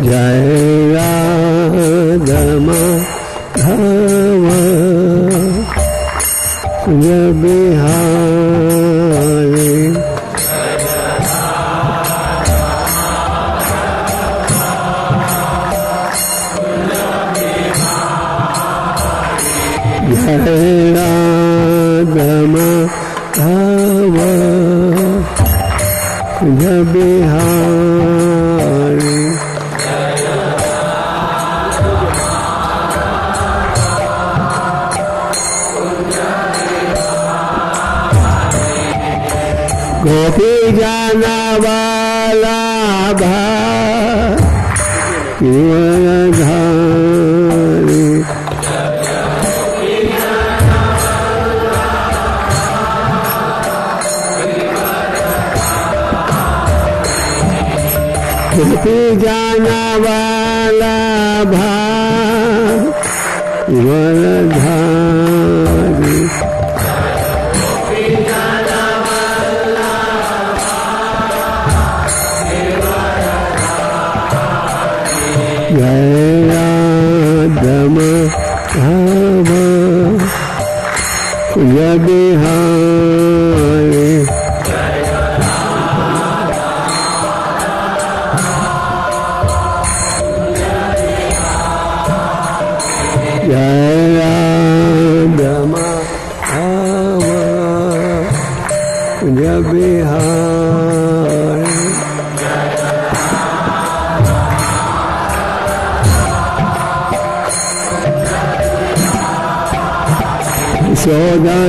Jai Radha Madhava Bihari Jai Radha Madhava Bihari Gopi Jana Vallabha Giridhari Gopi Jana Vallabha Giridhari Jai Radha Madhava Bihari Jai Radha Madhava Bihari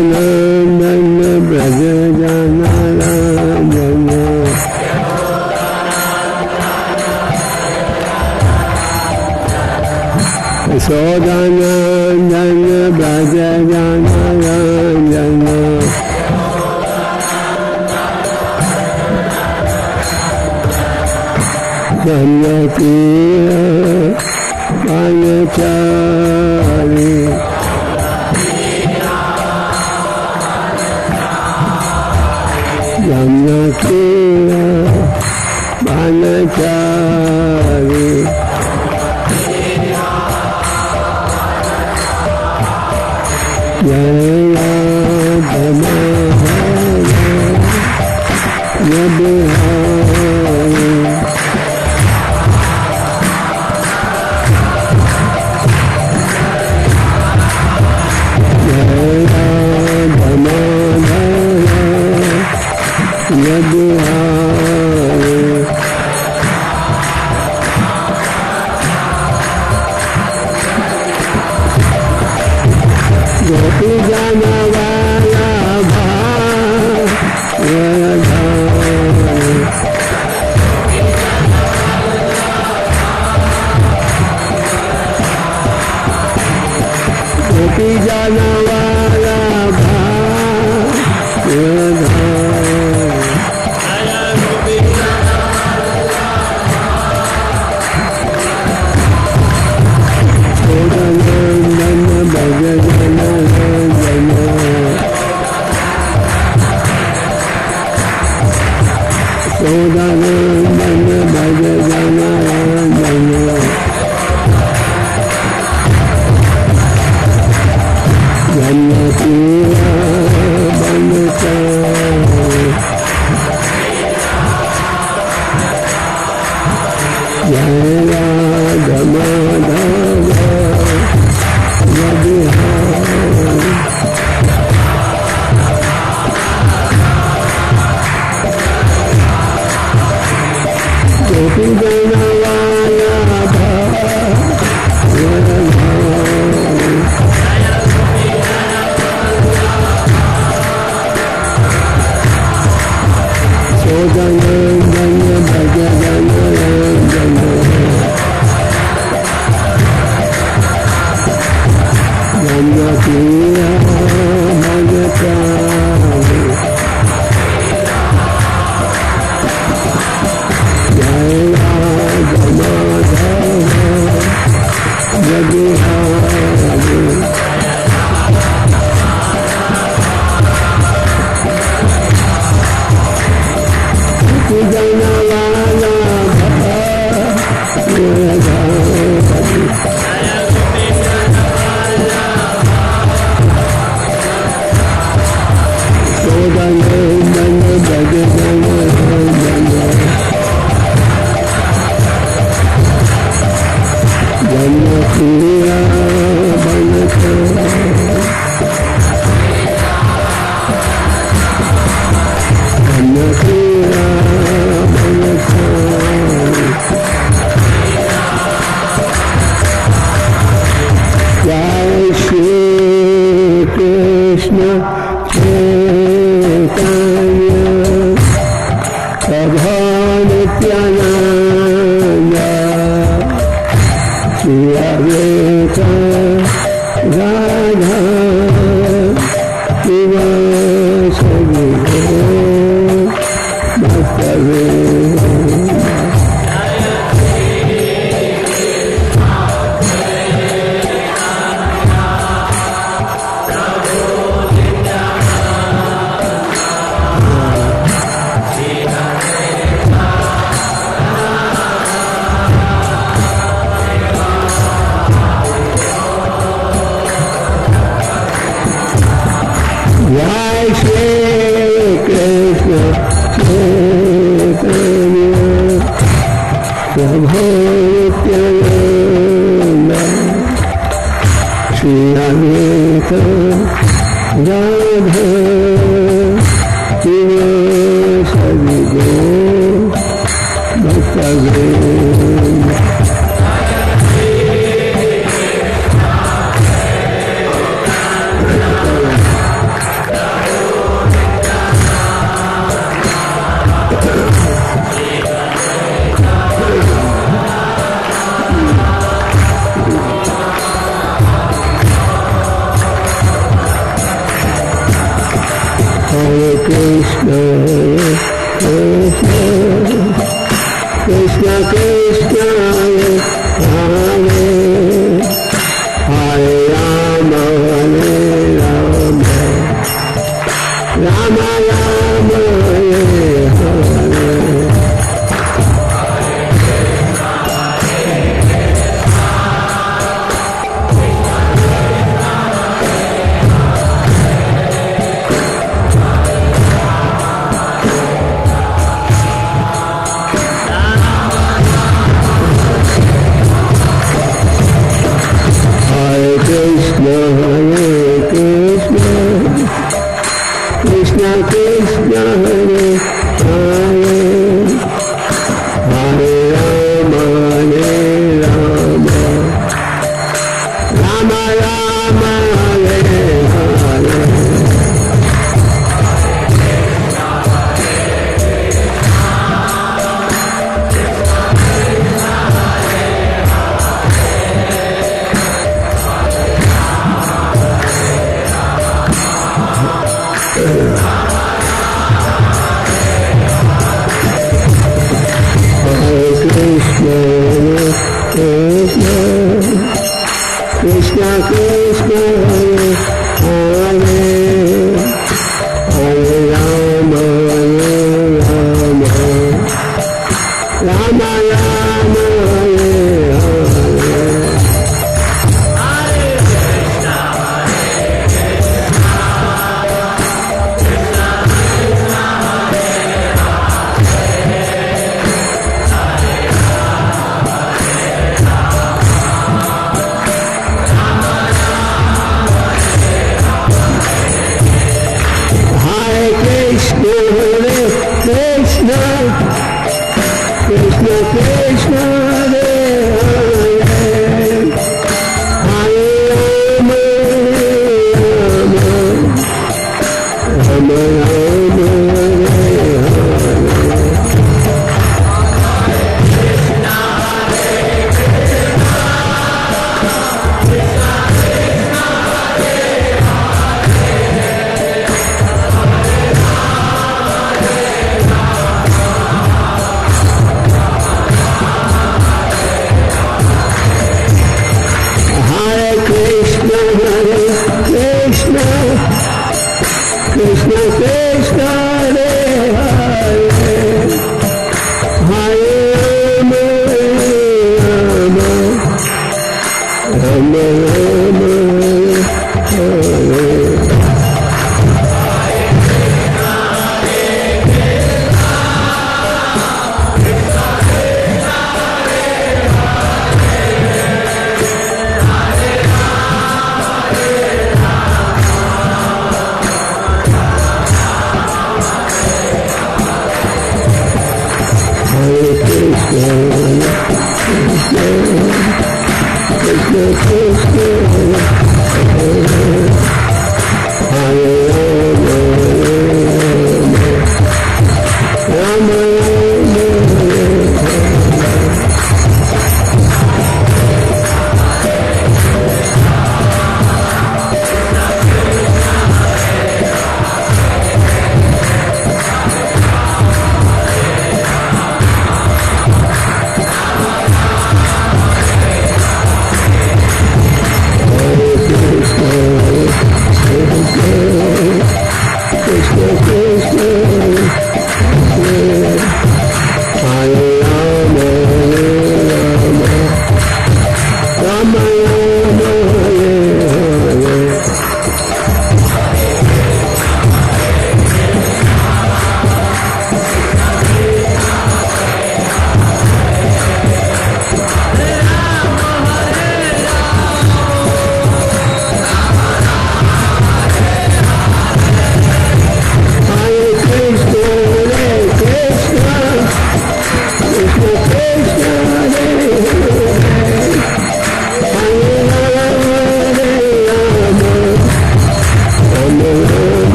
Sodanandana Braja Jana Ranjana Sodanandana Braja Jana Ranjana Jannatira Vanachari Jannatira Vanachari Jai Radha Madhava Bihari Jai Radha Madhava Bihari Gopi Jana Vallabha Giridhari Gopi Jana Vallabha Giridhari Sodanandana Braja Jana Ranjana Sodanandana Braja Jana Ranjana Jannatira Vanachari Jai Radha Madhava Bihari Gopi Jana Vallabha Giridhari Sodanandana Braja Jana Ranjana Jannatira Vanachari Jai Radha Madhava Bihari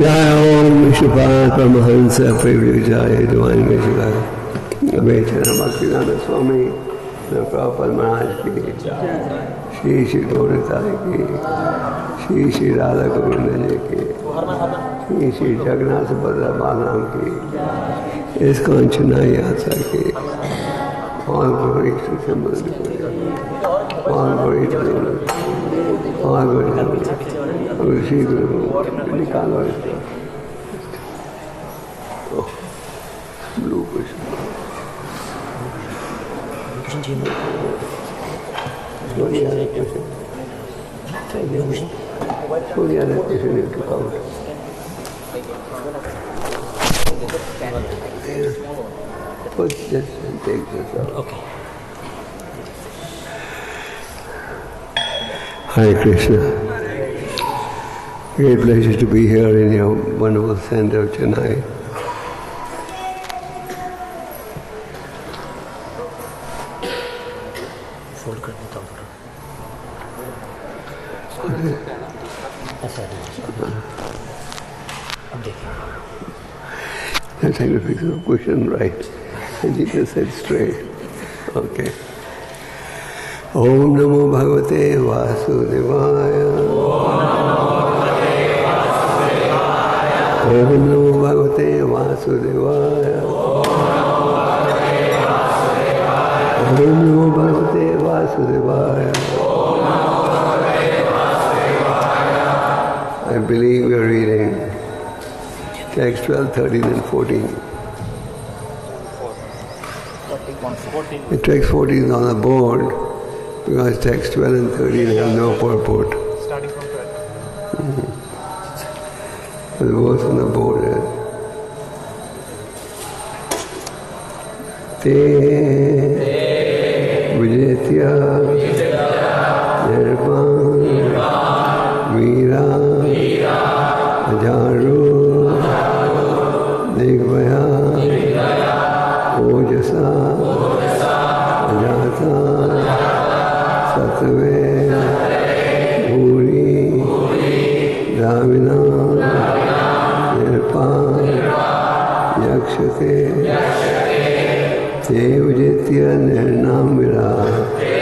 Jai Om Vishnupada Paramahansa Prabhupada Divine Vishnupada Vechana Bhaktivedanta Swami Prabhupada Maharaj ki Shri Shri Gauratai ki Shri Shri Radha Govinda ji ki Shri Shri Jagannath Bhadra Balam ki ISKCON Chennai Yatra ki all glory to Shambhala, all glory to Guru, all glory to Guru, Shri Guru, Nikalo इसको, blue Krishna, slowly other Krishna, slowly other Krishna need to count. Put this and take this out. Okay. Hare Krishna. Great pleasure to be here in your wonderful center of Chennai. Fold कर देता हूँ ऐसा अब देखिए I'm trying to fix the question right. And you can say it straight. Okay. Om Namo Bhagavate Vasudevaya. Om Namo Bhagavate Vasudevaya. Om Namo Bhagavate Vasudevaya. I believe we are reading text 12, 13 and 14. The text 14 is on the board because text 12 and 13 have no purport. Starting from 12. The words on the board is Te Vijetya Nirvan Veera Ajaru Digvaya Ojasa Ajata Satve Bhuri Dhavina Nirpa Yakshate Te Ujitya Nirnamira Te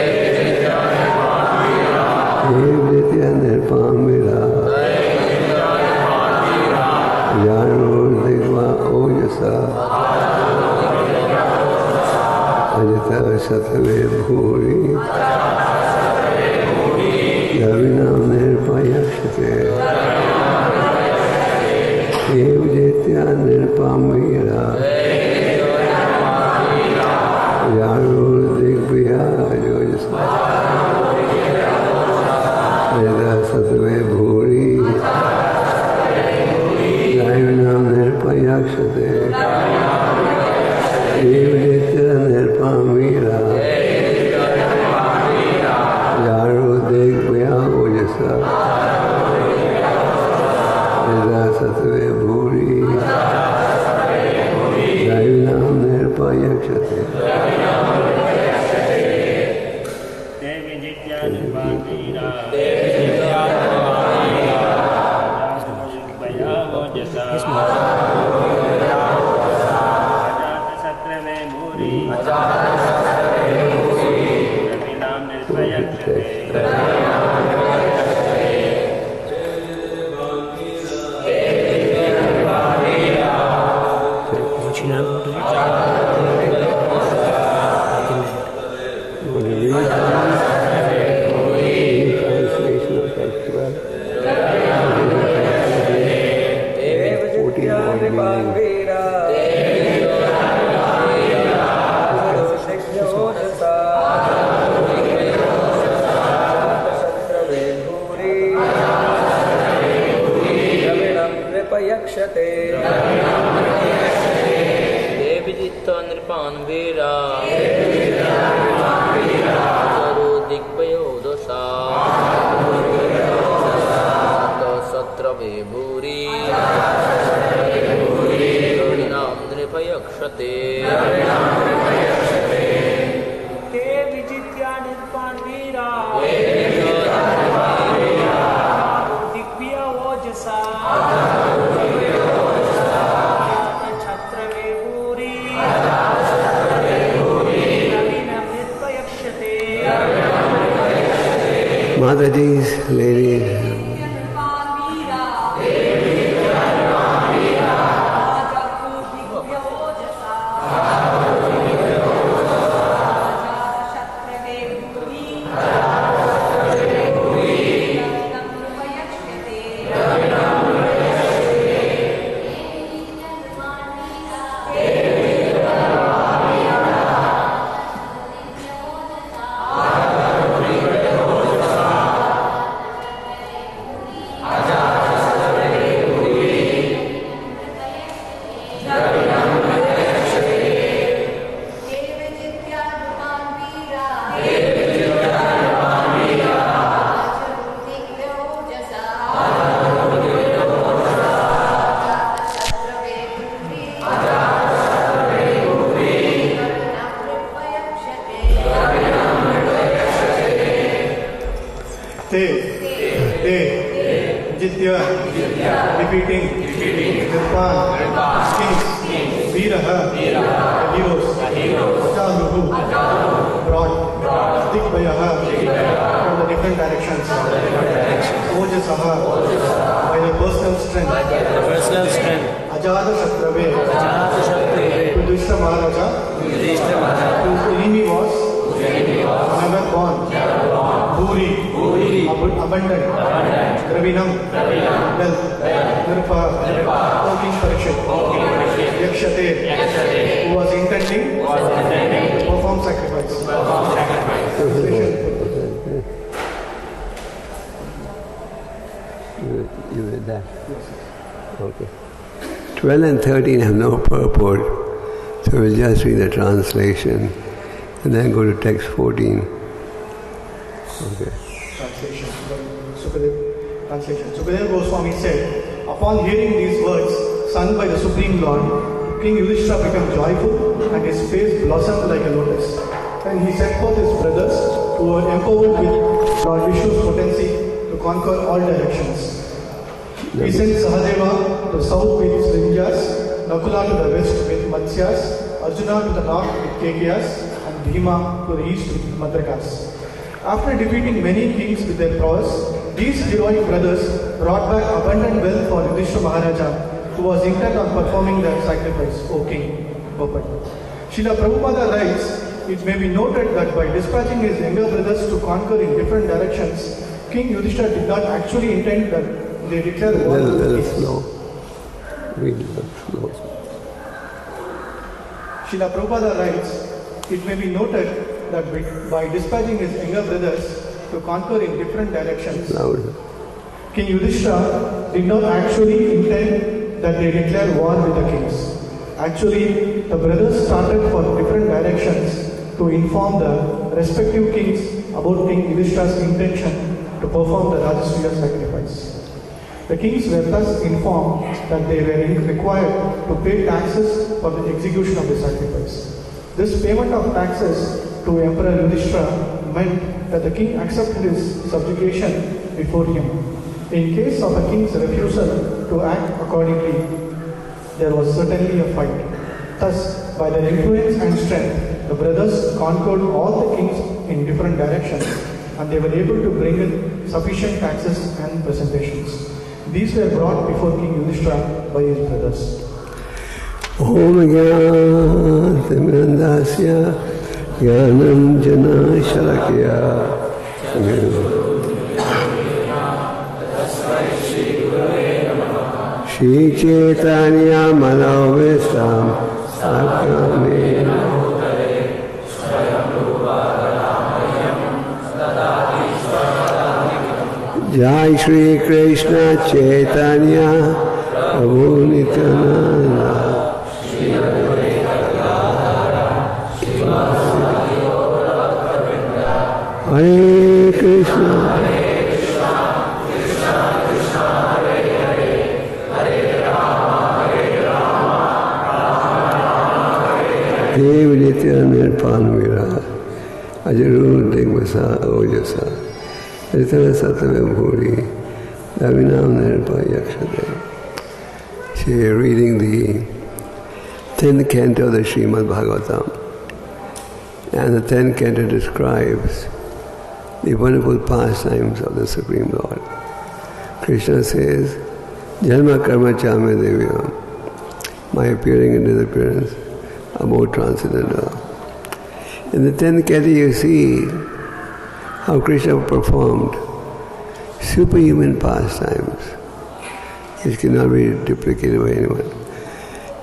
Ujitya Nirpamira Yaro Digva Ojasa Ajata Satve Bhuri Dhavinam Nirpayakshate Te Ujitya Nirpamira Yaro Digvya Ojasa Ajata Satve Bhuri Dhavinam Nirpayakshate Devitya Nirpamira Yaro Digvya Ojasa Yada Satve Bhuri Mataji's, ladies. You read that? Okay. 12 and 13 have no purport, so we'll just read the translation and then go to text 14. Okay. Translation. Sukadeva Goswami said, upon hearing these words sung by the Supreme Lord, King Yudhishthira became joyful and his face blossomed like a lotus. Then he sent forth his brothers who were empowered with Lord Vishnu's potency to conquer all directions. He sent Sahadeva to the south with Srinjas, Nakula to the west with Matsyas, Arjuna to the north with Kekiyas, and Bhima to the east with Madrakas. After defeating many kings with their prowess, these heroic brothers brought back abundant wealth for Yudhishthira Maharaja, who was intent on performing their sacrifice, O King Gopal. Srila Prabhupada writes, it may be noted that by dispatching his younger brothers to conquer in different directions, King Yudhishthira did not actually intend that they declare war. Little slow. Read it slow. Srila Prabhupada writes, it may be noted that by dispatching his younger brothers to conquer in different directions, Louder. King Yudhishthira did not actually intend that they declare war with the kings. Actually, the brothers started for different directions to inform the respective kings about King Yudhishthira's intention to perform the Rajasuya sacrifice. The kings were thus informed that they were required to pay taxes for the execution of the sacrifice. This payment of taxes to Emperor Yudhishthira meant that the king accepted his subjugation before him. In case of a king's refusal to act accordingly, there was certainly a fight. Thus, by their influence and strength, the brothers conquered all the kings in different directions, and they were able to bring in sufficient taxes and presentations. These were brought before King Yudhishthira by his brothers. Om Jnana Jnanam Jana Shalakya Shri Chaitanya Manovistam Sakramena Jai Shri Krishna Chaitanya Prabhu Nityananda Hare Krishna Dev Nityananda Panvira Ajaru Digvasa Ojasa Ritana Satana Bhuri Davinam Nirpa Yakshade. She is reading the 10th canto of the Śrīmad-Bhāgavatam. And the 10th canto describes the wonderful pastimes of the Supreme Lord. Krishna says, Janma karma chame devya. My appearing and disappearance are more transcendental. In the 10th canto you see how Krishna performed superhuman pastimes which cannot be duplicated by anyone.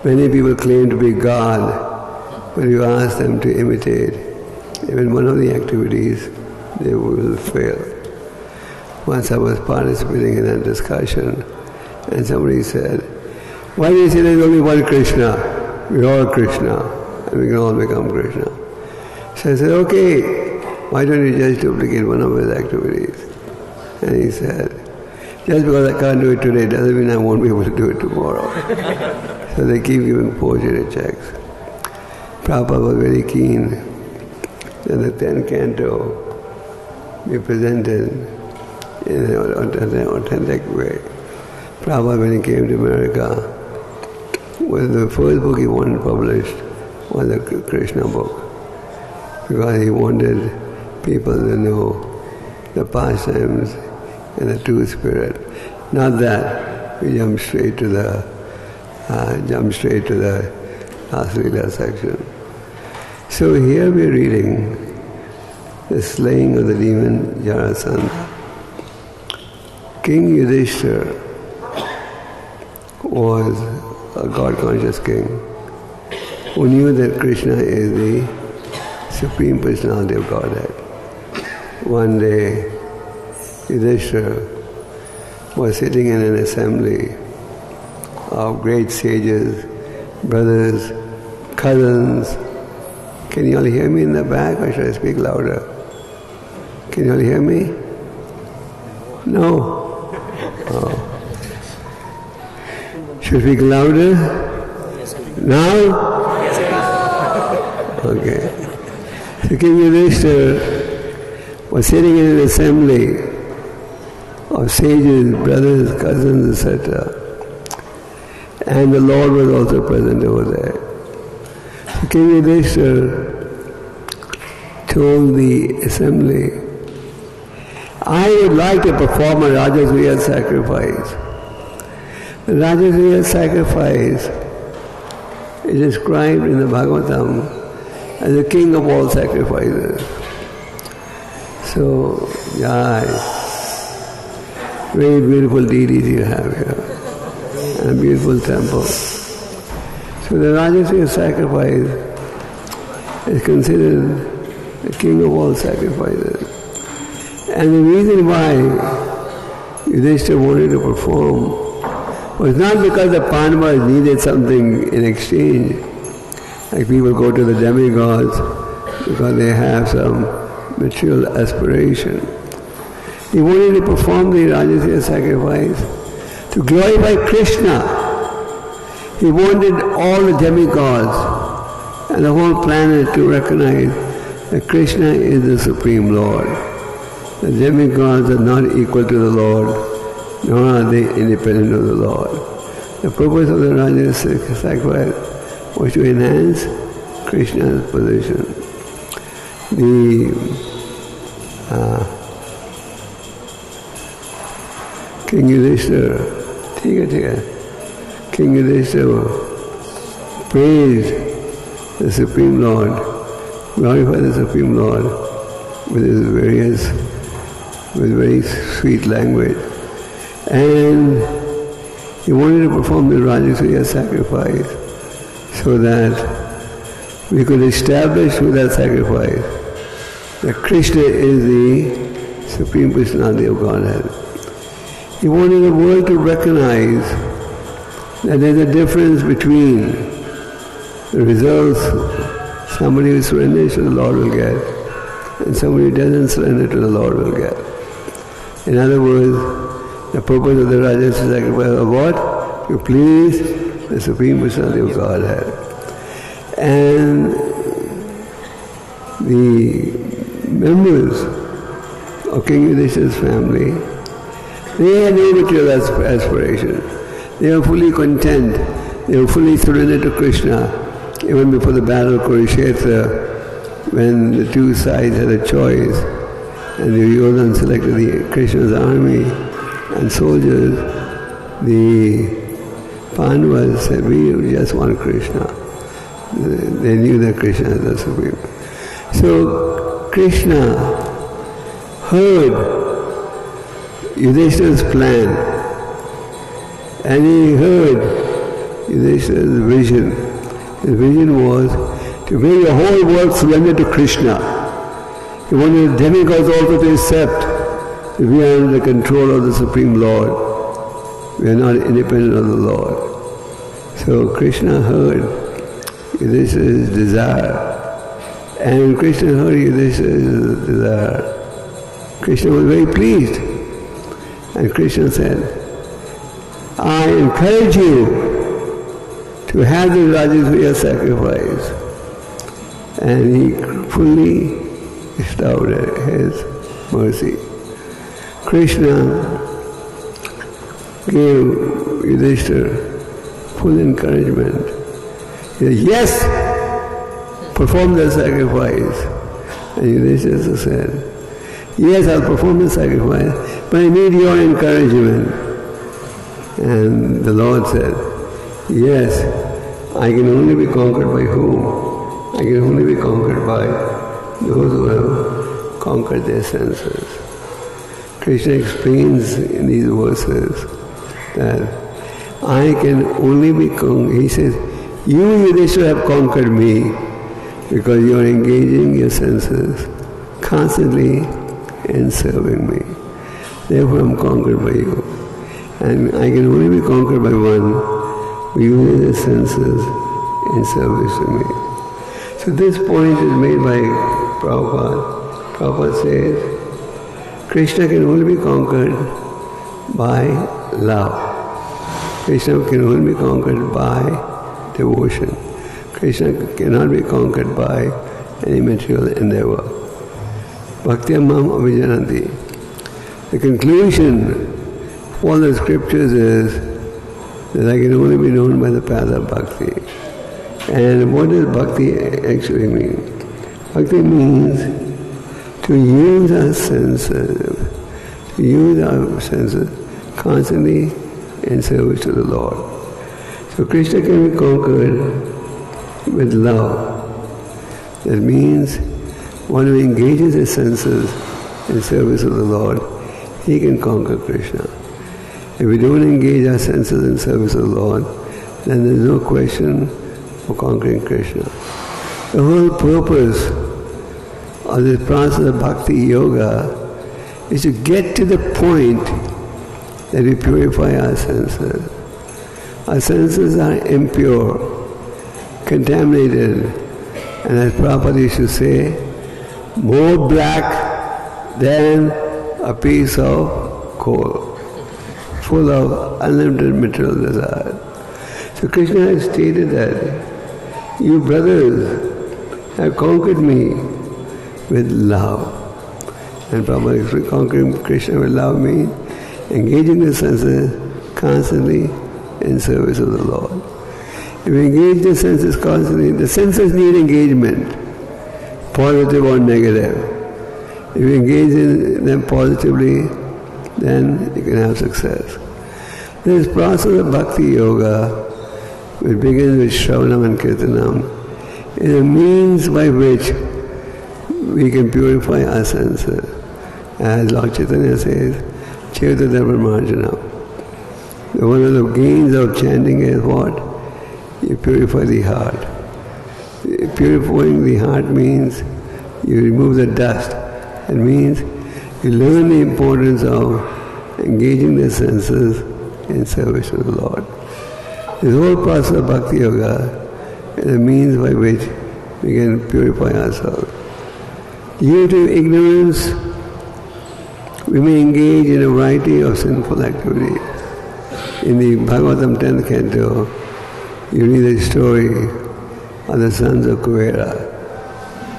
Many people claim to be God, but you ask them to imitate even one of the activities, they will fail. Once I was participating in a discussion and somebody said, why do you say there's only one Krishna? We're all Krishna and we can all become Krishna. So I said, okay, why don't you just duplicate one of his activities? And he said, just because I can't do it today doesn't mean I won't be able to do it tomorrow. So they keep giving forgery checks. Prabhupada was very keen that the 10th canto be presented in an authentic way. Prabhupada, when he came to America, was the first book he wanted published was the Krishna book, because he wanted people to know the pastimes and the true spirit. Not that we jump straight to the Asrila section. So here we are reading the slaying of the demon Jarasandha. King Yudhishthira was a God-conscious king who knew that Krishna is the Supreme Personality of Godhead. One day, Yudhishthira was sitting in an assembly of great sages, brothers, cousins. Can you all hear me in the back, or should I speak louder? Can you all hear me? No? Oh. Should I speak louder? Now? Okay. So King Yudhishthira was sitting in an assembly of sages, brothers, cousins, etc. And the Lord was also present over there. So King Yudhishthira told the assembly, I would like to perform a Rajasuya sacrifice. The Rajasuya sacrifice is described in the Bhāgavatam as the king of all sacrifices. So, very beautiful deities you have here, and a beautiful temple. So the Rajasuya sacrifice is considered the king of all sacrifices. And the reason why Yudhishthira wanted to perform was not because the Pandavas needed something in exchange, like people go to the demigods because they have some material aspiration. He wanted to perform the Rajasuya sacrifice to glorify Krishna. He wanted all the demigods and the whole planet to recognize that Krishna is the Supreme Lord. The demigods are not equal to the Lord, nor are they independent of the Lord. The purpose of the Rajasuya sacrifice was to enhance Krishna's position. King Yudhishthira, King Yudhishthira praised the Supreme Lord, glorified the Supreme Lord with very sweet language. And he wanted to perform the Rajasuya sacrifice so that we could establish with that sacrifice that Krishna is the Supreme Personality of Godhead. He wanted the world to recognize that there's a difference between the results somebody who surrenders to the Lord will get and somebody who doesn't surrender to the Lord will get. In other words, the purpose of the Rajasuya sacrifice was what? To please the Supreme Personality of Godhead. And the members of King Yudhishthira's family, they had no material aspiration. They were fully content. They were fully surrendered to Krishna. Even before the battle of Kurukshetra, when the two sides had a choice, and Duryodhana selected Krishna's army and soldiers, the Pandavas said, we just want Krishna. They knew that Krishna is the Supreme. So Krishna heard Yudhishthira's plan, and he heard Yudhishthira's vision. His vision was to make the whole world surrender to Krishna. He wanted the demigods also to accept that we are under the control of the Supreme Lord. We are not independent of the Lord. So Krishna heard Yudhishthira's desire. And Krishna heard Yudhishthira's desire. Krishna was very pleased. And Krishna said, I encourage you to have the Rajasuya sacrifice. And he fully bestowed his mercy. Krishna gave Yudhishthira full encouragement. He said, yes, perform the sacrifice. And Yudhishthira said, yes, I'll perform the sacrifice, but I need your encouragement. And the Lord said, yes, I can only be conquered by whom? I can only be conquered by those who have conquered their senses. Krishna explains in these verses that I can only be conquered. He says, you Yudhishthira have conquered me because you are engaging your senses constantly in serving me. Therefore I am conquered by you. And I can only be conquered by one who uses his senses in service to me. So this point is made by Prabhupada. Prabhupada says, Krishna can only be conquered by love. Krishna can only be conquered by devotion. Krishna cannot be conquered by any material endeavor. Bhakti mam avijananti. The conclusion of all the scriptures is that I can only be known by the path of bhakti. And what does bhakti actually mean? Bhakti means to use our senses, constantly in service to the Lord. So Krishna can be conquered with love. That means one who engages his senses in service of the Lord, he can conquer Krishna. If we don't engage our senses in service of the Lord, then there's no question of conquering Krishna. The whole purpose of this process of bhakti yoga is to get to the point that we purify our senses. Our senses are impure, contaminated, and as Prabhupada used to say, more black than a piece of coal, full of unlimited material desire. So Krishna has stated that you brothers have conquered me with love. And Prabhupada conquering Krishna with love means engaging the senses constantly in service of the Lord. If we engage the senses constantly, the senses need engagement, positive or negative. If you engage in them positively, then you can have success. This process of bhakti yoga, which begins with Shravanam and Kirtanam, is a means by which we can purify our senses. As Lord Chaitanya says, Chaitanya Marjana. One of the gains of chanting is what? You purify the heart. Purifying the heart means you remove the dust. It means you learn the importance of engaging the senses in service to the Lord. This whole process of bhakti yoga is a means by which we can purify ourselves. Due to ignorance, we may engage in a variety of sinful activities. In the Bhāgavatam 10th canto, you read the story of the sons of Kuvera.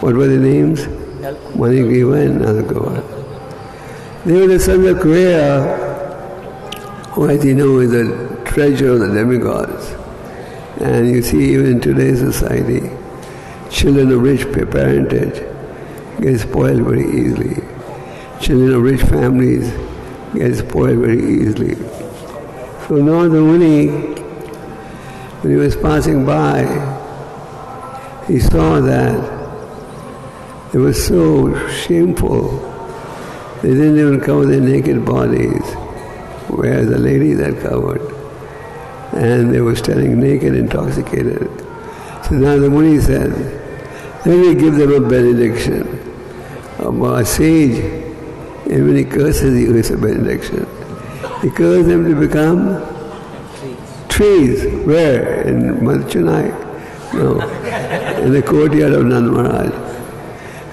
What were the names? Manigriva and Nalakova. They were the sons of Kuvera, who, as you know, is the treasure of the demigods. And you see, even in today's society, children of rich parentage get spoiled very easily. children of rich families get spoiled very easily. So now the Muni, when he was passing by, he saw that it was so shameful. They didn't even cover their naked bodies, whereas the ladies had covered. And they were standing naked, intoxicated. So now the Muni said, let me give them a benediction. A sage, and when he curses you, it's a benediction. He curses them to become trees. Where? In Chennai? No. In the courtyard of Nand Maharaj.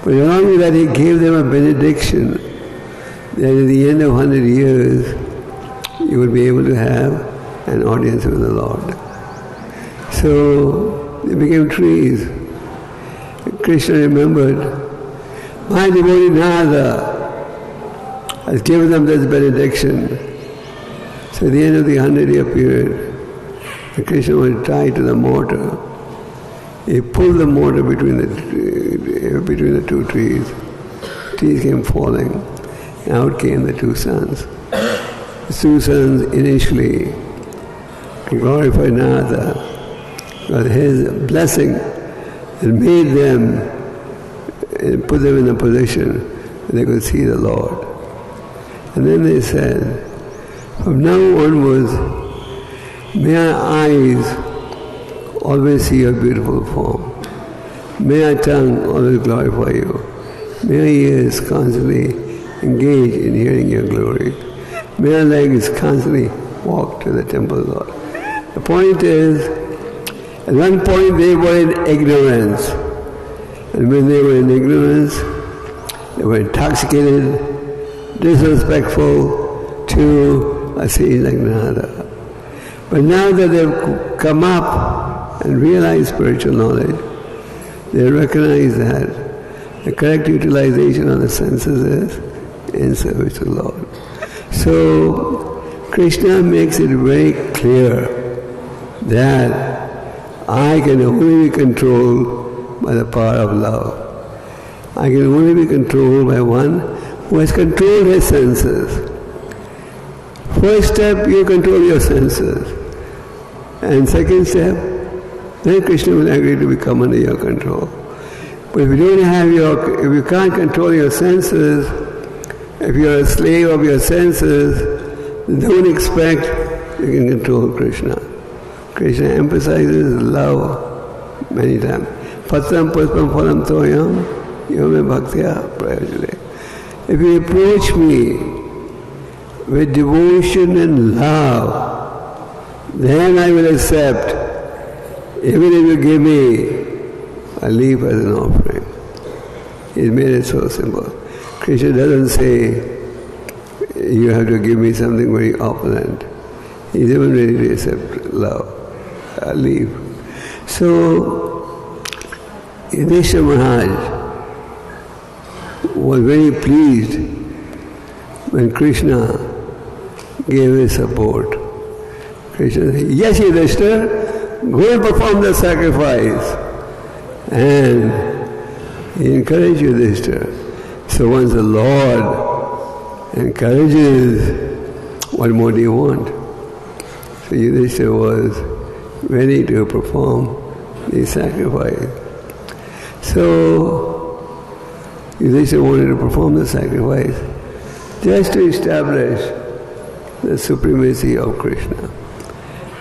But along with that, he gave them a benediction that at the end of 100 years, you will be able to have an audience with the Lord. So they became trees. Krishna remembered, my devotee Nada has given them this benediction. So at the end of the 100-year period, Krishna was tied to the mortar. He pulled the mortar between the two trees. Trees came falling. Out came the two sons. The two sons initially glorified Nada, but his blessing had made them and put them in a position where they could see the Lord. And then they said, from now onwards, may our eyes always see your beautiful form. May our tongue always glorify you. May our ears constantly engage in hearing your glory. May our legs constantly walk to the temple of the Lord. The point is, at one point they were in ignorance. And when they were in ignorance, they were intoxicated, disrespectful to a sage like Nada. But now that they've come up and realized spiritual knowledge, they recognize that the correct utilization of the senses is in service to the Lord. So Krishna makes it very clear that I can only be controlled by the power of love. I can only be controlled by one who has controlled his senses. First step, you control your senses. And second step, then Krishna will agree to become under your control. But if you can't control your senses, if you're a slave of your senses, don't expect you can control Krishna. Krishna emphasizes love many times. Patram puspam phalam toyam yome bhaktya prayajale. If you approach me with devotion and love, then I will accept. Even if you give me a leaf as an offering. He made it so simple. Krishna doesn't say, you have to give me something very opulent. He's even ready to accept love, a leaf. So, Yudhishthira Maharaj was very pleased when Krishna gave his support. Krishna said, yes, Yudhishthira, go and perform the sacrifice. And he encouraged Yudhishthira. So once the Lord encourages, what more do you want? So Yudhishthira was ready to perform the sacrifice. So Yudhishthira wanted to perform the sacrifice just to establish the supremacy of Krishna.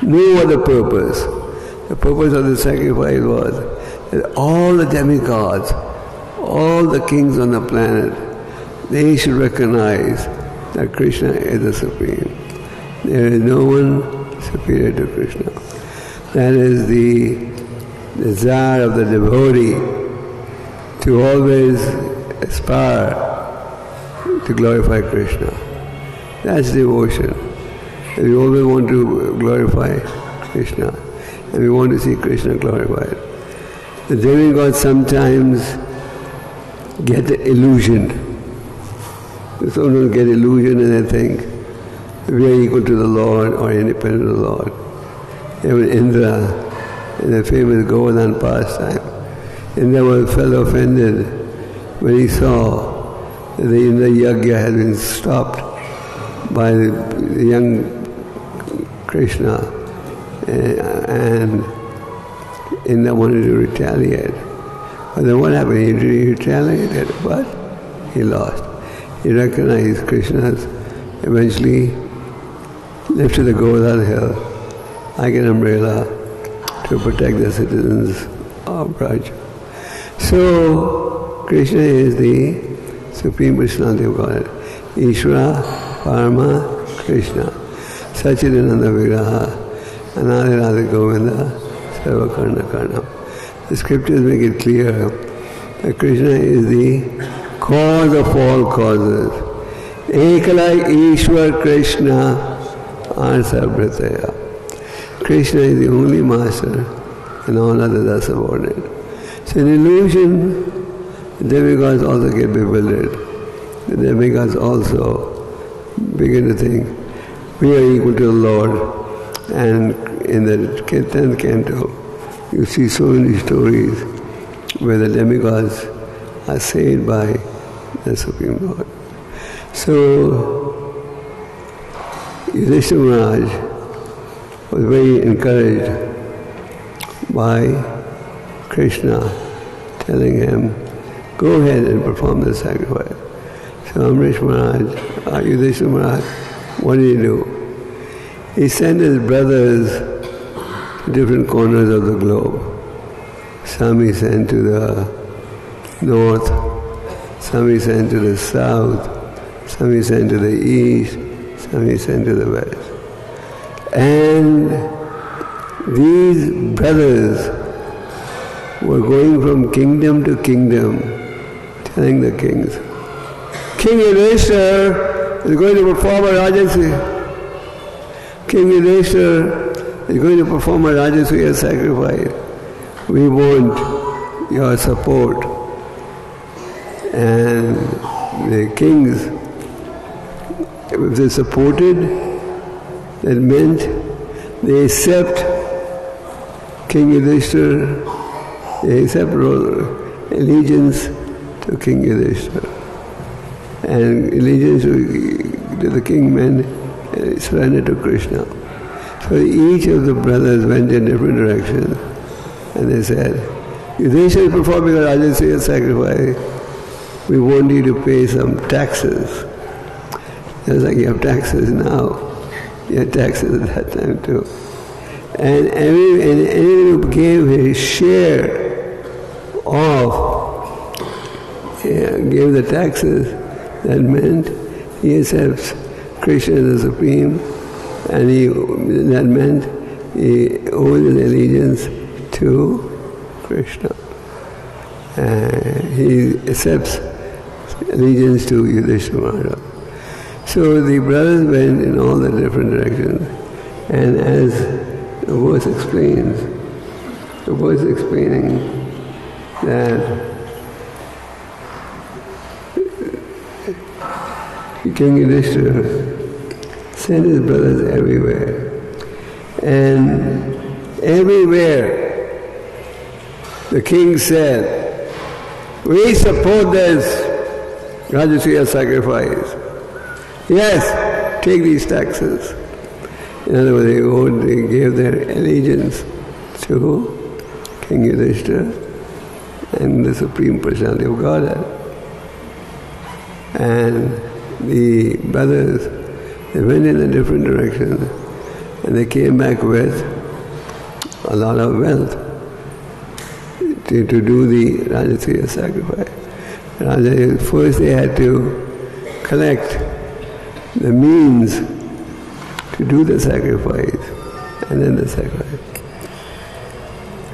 No other purpose. The purpose of the sacrifice was that all the demigods, all the kings on the planet, they should recognize that Krishna is the supreme. There is no one superior to Krishna. That is the desire of the devotee to always aspire to glorify Krishna. That's devotion. And we always want to glorify Krishna. And we want to see Krishna glorified. The demigods sometimes get illusioned. Sometimes get illusioned and they think we are equal to the Lord or independent of the Lord. Even Indra, in the famous Govardhan pastime, Indra felt offended when he saw the yajna had been stopped by the young Krishna, and Indra wanted to retaliate. But then what happened? He retaliated, but he lost. He recognized Krishna's, eventually lifted the Govardhan hill like an umbrella to protect the citizens of Braj. So, Krishna is the Supreme Personality of Godhead. Ishvara, Parama, Krishna. Sachidananda Vigraha, Anadhirada Govinda, Sarva Karna Karna. The scriptures make it clear that Krishna is the cause of all causes. Ekala Ishwar Krishna Arsabhritaya. Krishna is the only master and all others are subordinate. So in illusion, the demigods also get bewildered. The demigods also begin to think, we are equal to the Lord. And in the 10th canto, you see so many stories where the demigods are saved by the Supreme Lord. So, Yudhishthira Maharaj was very encouraged by Krishna telling him, go ahead and perform the sacrifice. So Amrish Maharaj, Yudhishthira Maharaj, what did he do? He sent his brothers to different corners of the globe. Some he sent to the north, some he sent to the south, some he sent to the east, some he sent to the west. And these brothers were going from kingdom to kingdom, telling the kings, King Yudhishthira is going to perform a Rajasuya. King Yudhishthira is going to perform a Rajasuya sacrifice. We want your support. And the kings, if they supported, that meant they accept King Yudhishthira, they accept allegiance to King Yudhishthira. And allegiance to the king meant surrender to Krishna. So each of the brothers went in different directions, and they said, Yudhishthira is performing a Rajasuya sacrifice, we want you to pay some taxes. Just like you have taxes now, you had taxes at that time too. And anyone who gave his share of, gave the taxes, that meant he accepts Krishna as the Supreme, and that meant he owes his allegiance to Krishna. He accepts allegiance to Yudhishthira Maharaj. So the brothers went in all the different directions, and as the verse explains, the verse explaining that King Yudhishthira sent his brothers everywhere, and everywhere the king said, we support this Rajasuya sacrifice. Yes, take these taxes. In other words, they gave their allegiance to King Yudhishthira and the Supreme Personality of Godhead. And the brothers, they went in a different direction, and they came back with a lot of wealth to do the Rajasuya sacrifice. First they had to collect the means to do the sacrifice, and then the sacrifice.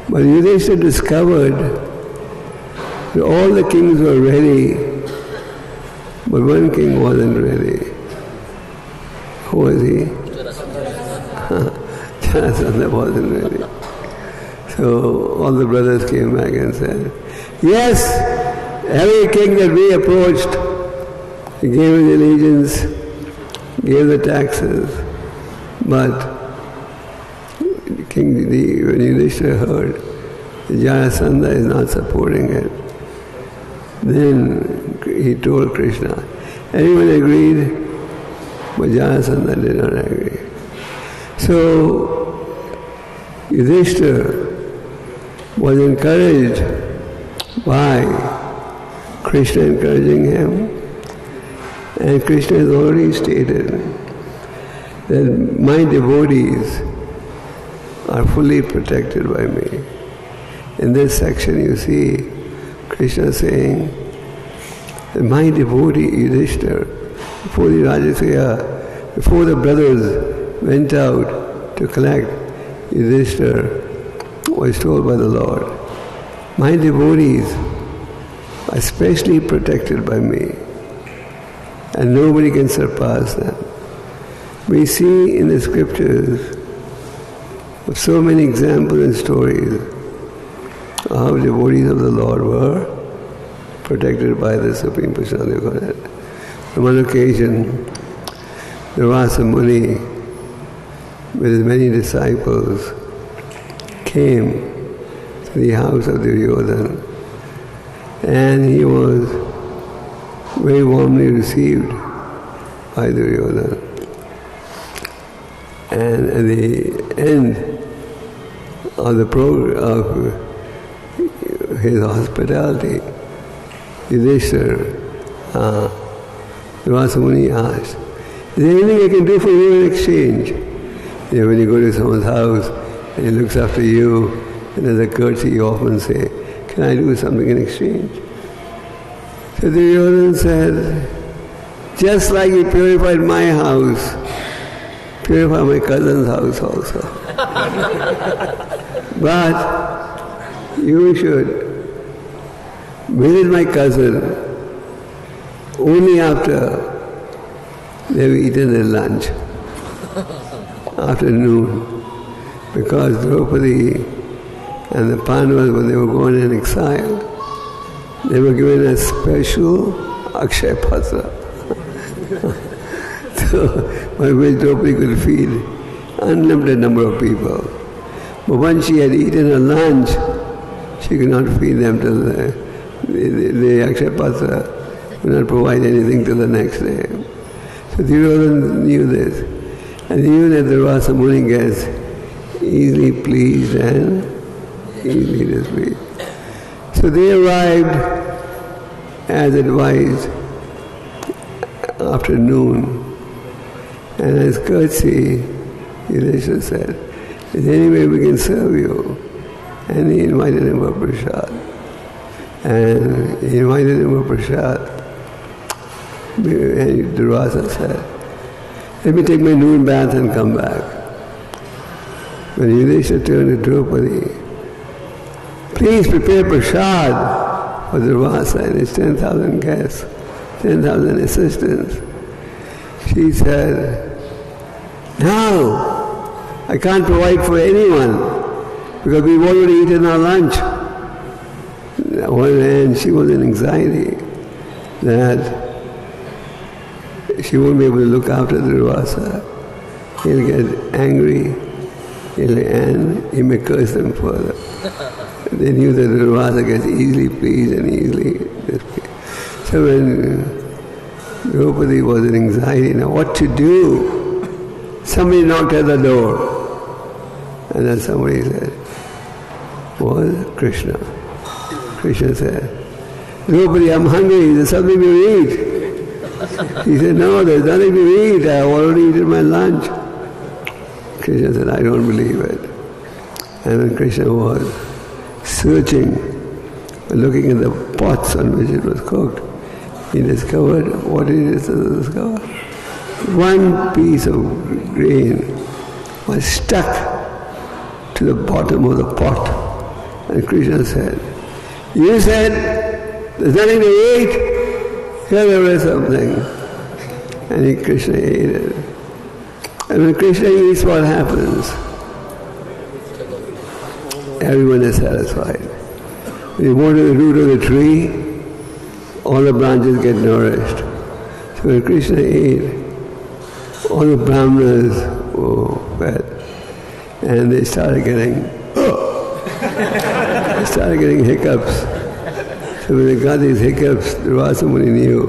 But Yudhishthira discovered that all the kings were ready, but one king wasn't ready. Who was he? Jarasandha wasn't ready. So all the brothers came back and said, yes, every king that we approached, he gave his allegiance, gave the taxes, but when Yudhishthira heard that Jarasandha is not supporting it, then he told Krishna. Everyone agreed, but Jarasandha did not agree. So Yudhishthira was encouraged by Krishna encouraging him, and Krishna has already stated that my devotees are fully protected by me. In this section you see Krishna saying that my devotee Yudhishthira, before the Rajasuya, before the brothers went out to collect, Yudhishthira was told by the Lord, my devotees are specially protected by me, and nobody can surpass them. We see in the scriptures of so many examples and stories how devotees of the Lord were protected by the Supreme Personality of Godhead. On one occasion, the Rasa Muni, with his many disciples, came to the house of Duryodhana, and he was very warmly received by Duryodhana. And at the end of his hospitality, Yudhishthira, Rasa Muni asked, is there anything I can do for you in exchange? You know, when you go to someone's house and he looks after you, and as a courtesy you often say, can I do something in exchange? So Duryodhana said, just like you purified my house, purify my cousin's house also. But you should visit my cousin only after they've eaten their lunch, after noon, because Draupadi and the Pandavas, when they were going in exile, they were given a special Akshay Patra, by which Draupadi could feed unlimited number of people. But once she had eaten her lunch, she could not feed them till the Akshay Patra would not provide anything till the next day. So Duryodhana knew this, and he knew that the Rasa Muni gets easily pleased and easily displeased. So they arrived as advised after noon, and as courtesy, Yudhishthira said, is there any way we can serve you? And he invited him for prasad. And he invited him for prasad. And Durvasa said, let me take my noon bath and come back. When Yudhishthira turned to Draupadi, please prepare prasad for Durvasa and his 10,000 guests, 10,000 assistants. She said, no, I can't provide for anyone because we've already eaten our lunch. And she was in anxiety that she won't be able to look after the Durvasa. He'll get angry and he may curse them further. They knew that the Durvasa gets easily pleased and easily displeased. So when Draupadi was in anxiety, now what to do? Somebody knocked at the door. And then somebody said, was Krishna. Krishna said, Draupadi, I'm hungry, there's something to eat. He said, no, there's nothing to eat, I've already eaten my lunch. Krishna said, I don't believe it. And when Krishna was searching, looking at the pots on which it was cooked, he discovered what it is to discover. One piece of grain was stuck to the bottom of the pot. And Krishna said, you said there's nothing to eat? Here there is something. And Krishna ate it. And when Krishna eats, what happens? Everyone is satisfied. When you go to the root of the tree, all the branches get nourished. So when Krishna ate, all the brahmanas were fed. And they started getting hiccups. So when they got these hiccups, Durvasa Muni knew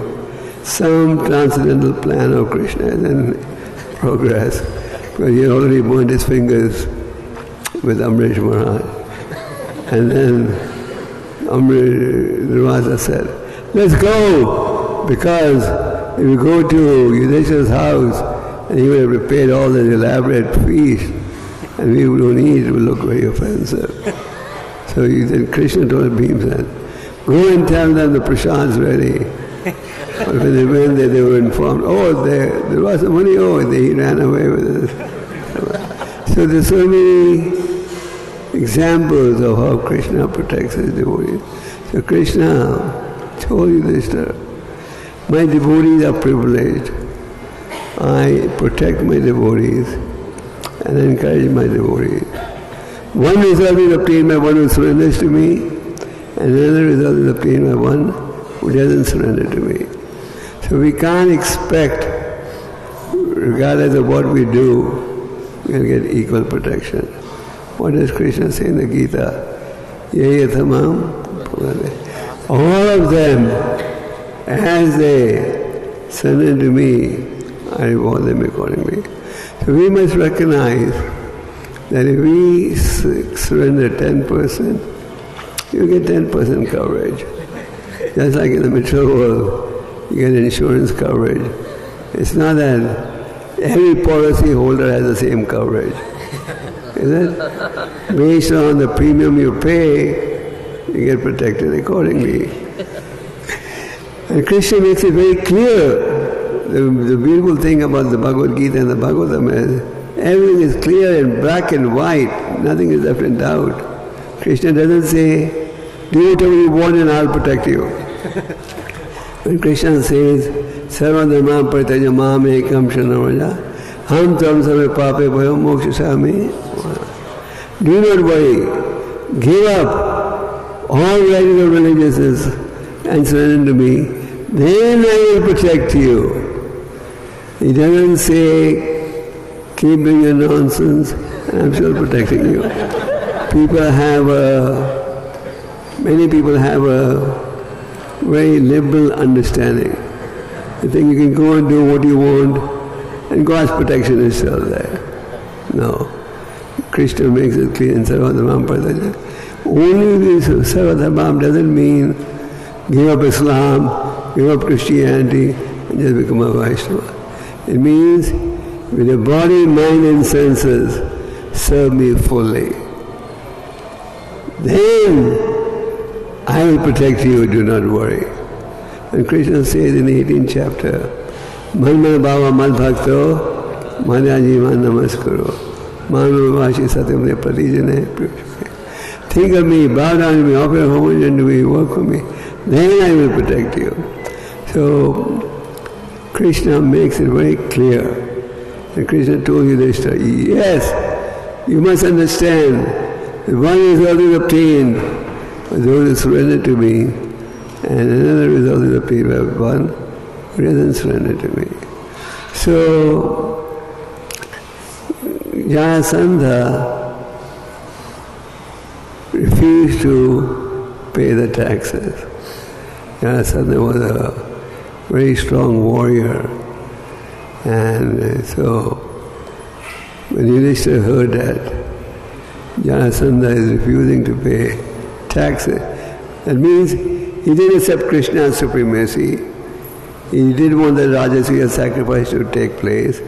some transcendental plan of Krishna is in progress. Because he had already burned his fingers with Amrish Maharaj. And then Durvasa said, let's go, because if we go to Yudhishthira's house and he would have prepared all the elaborate feast and we don't eat, it will look very offensive. So he said, Krishna told Bhimsen, go and tell them the prasad's ready. But when they went there, they were informed, there was some money, he ran away with it. So there's so many examples of how Krishna protects his devotees. So Krishna told Yudhishthira, my devotees are privileged. I protect my devotees and encourage my devotees. One result is obtained by one who surrenders to me, and another result is obtained by one who doesn't surrender to me. So we can't expect, regardless of what we do, we'll get equal protection. What does Krishna say in the Gita? Yayatamam. All of them, as they surrender to me, I reward them accordingly. So we must recognize that if we surrender 10%, you get 10% coverage. Just like in the material world, you get insurance coverage. It's not that every policy holder has the same coverage. Is it? Based on the premium you pay, you get protected accordingly. And Krishna makes it very clear. The beautiful thing about the Bhagavad Gita and the Bhagavatam is everything is clear in black and white. Nothing is left in doubt. Krishna doesn't say, do whatever you want and I'll protect you. When Krishna says, Sarva dharma paritaja mam ekam shanavaja, ham tam sarva pape bhayam mokshasami. Do not worry. Give up all varieties of religiousness and surrender to me. Then I will protect you. He doesn't say, keep doing your nonsense and I'm still protecting you. Many people have a very liberal understanding. They think you can go and do what you want and God's protection is still there. No. Krishna makes it clear in Sarvadhamam Paritaja. Only this Sarvadhamam doesn't mean give up Islam, give up Christianity and just become a Vaishnava. It means with your body, mind and senses, serve me fully. Then I will protect you, do not worry. And Krishna says in the 18th chapter, Manmana Bhava Mad Bhakto Madhyajivan Namaskaro Manmavashi Satyam De Pratijane. Think of me, bow down to me, offer homage unto me, work for me. Then I will protect you. So Krishna makes it very clear. And Krishna told Yudhishthira, yes, you must understand that one result is obtained by those who surrender to me, and another result is obtained by one who doesn't surrender to me. So, Jarasandha refused to pay the taxes. Jarasandha was a very strong warrior. And so, when Yudhishthira heard that Jarasandha is refusing to pay taxes, that means he didn't accept Krishna's supremacy. He didn't want the Rajasuya sacrifice to take place,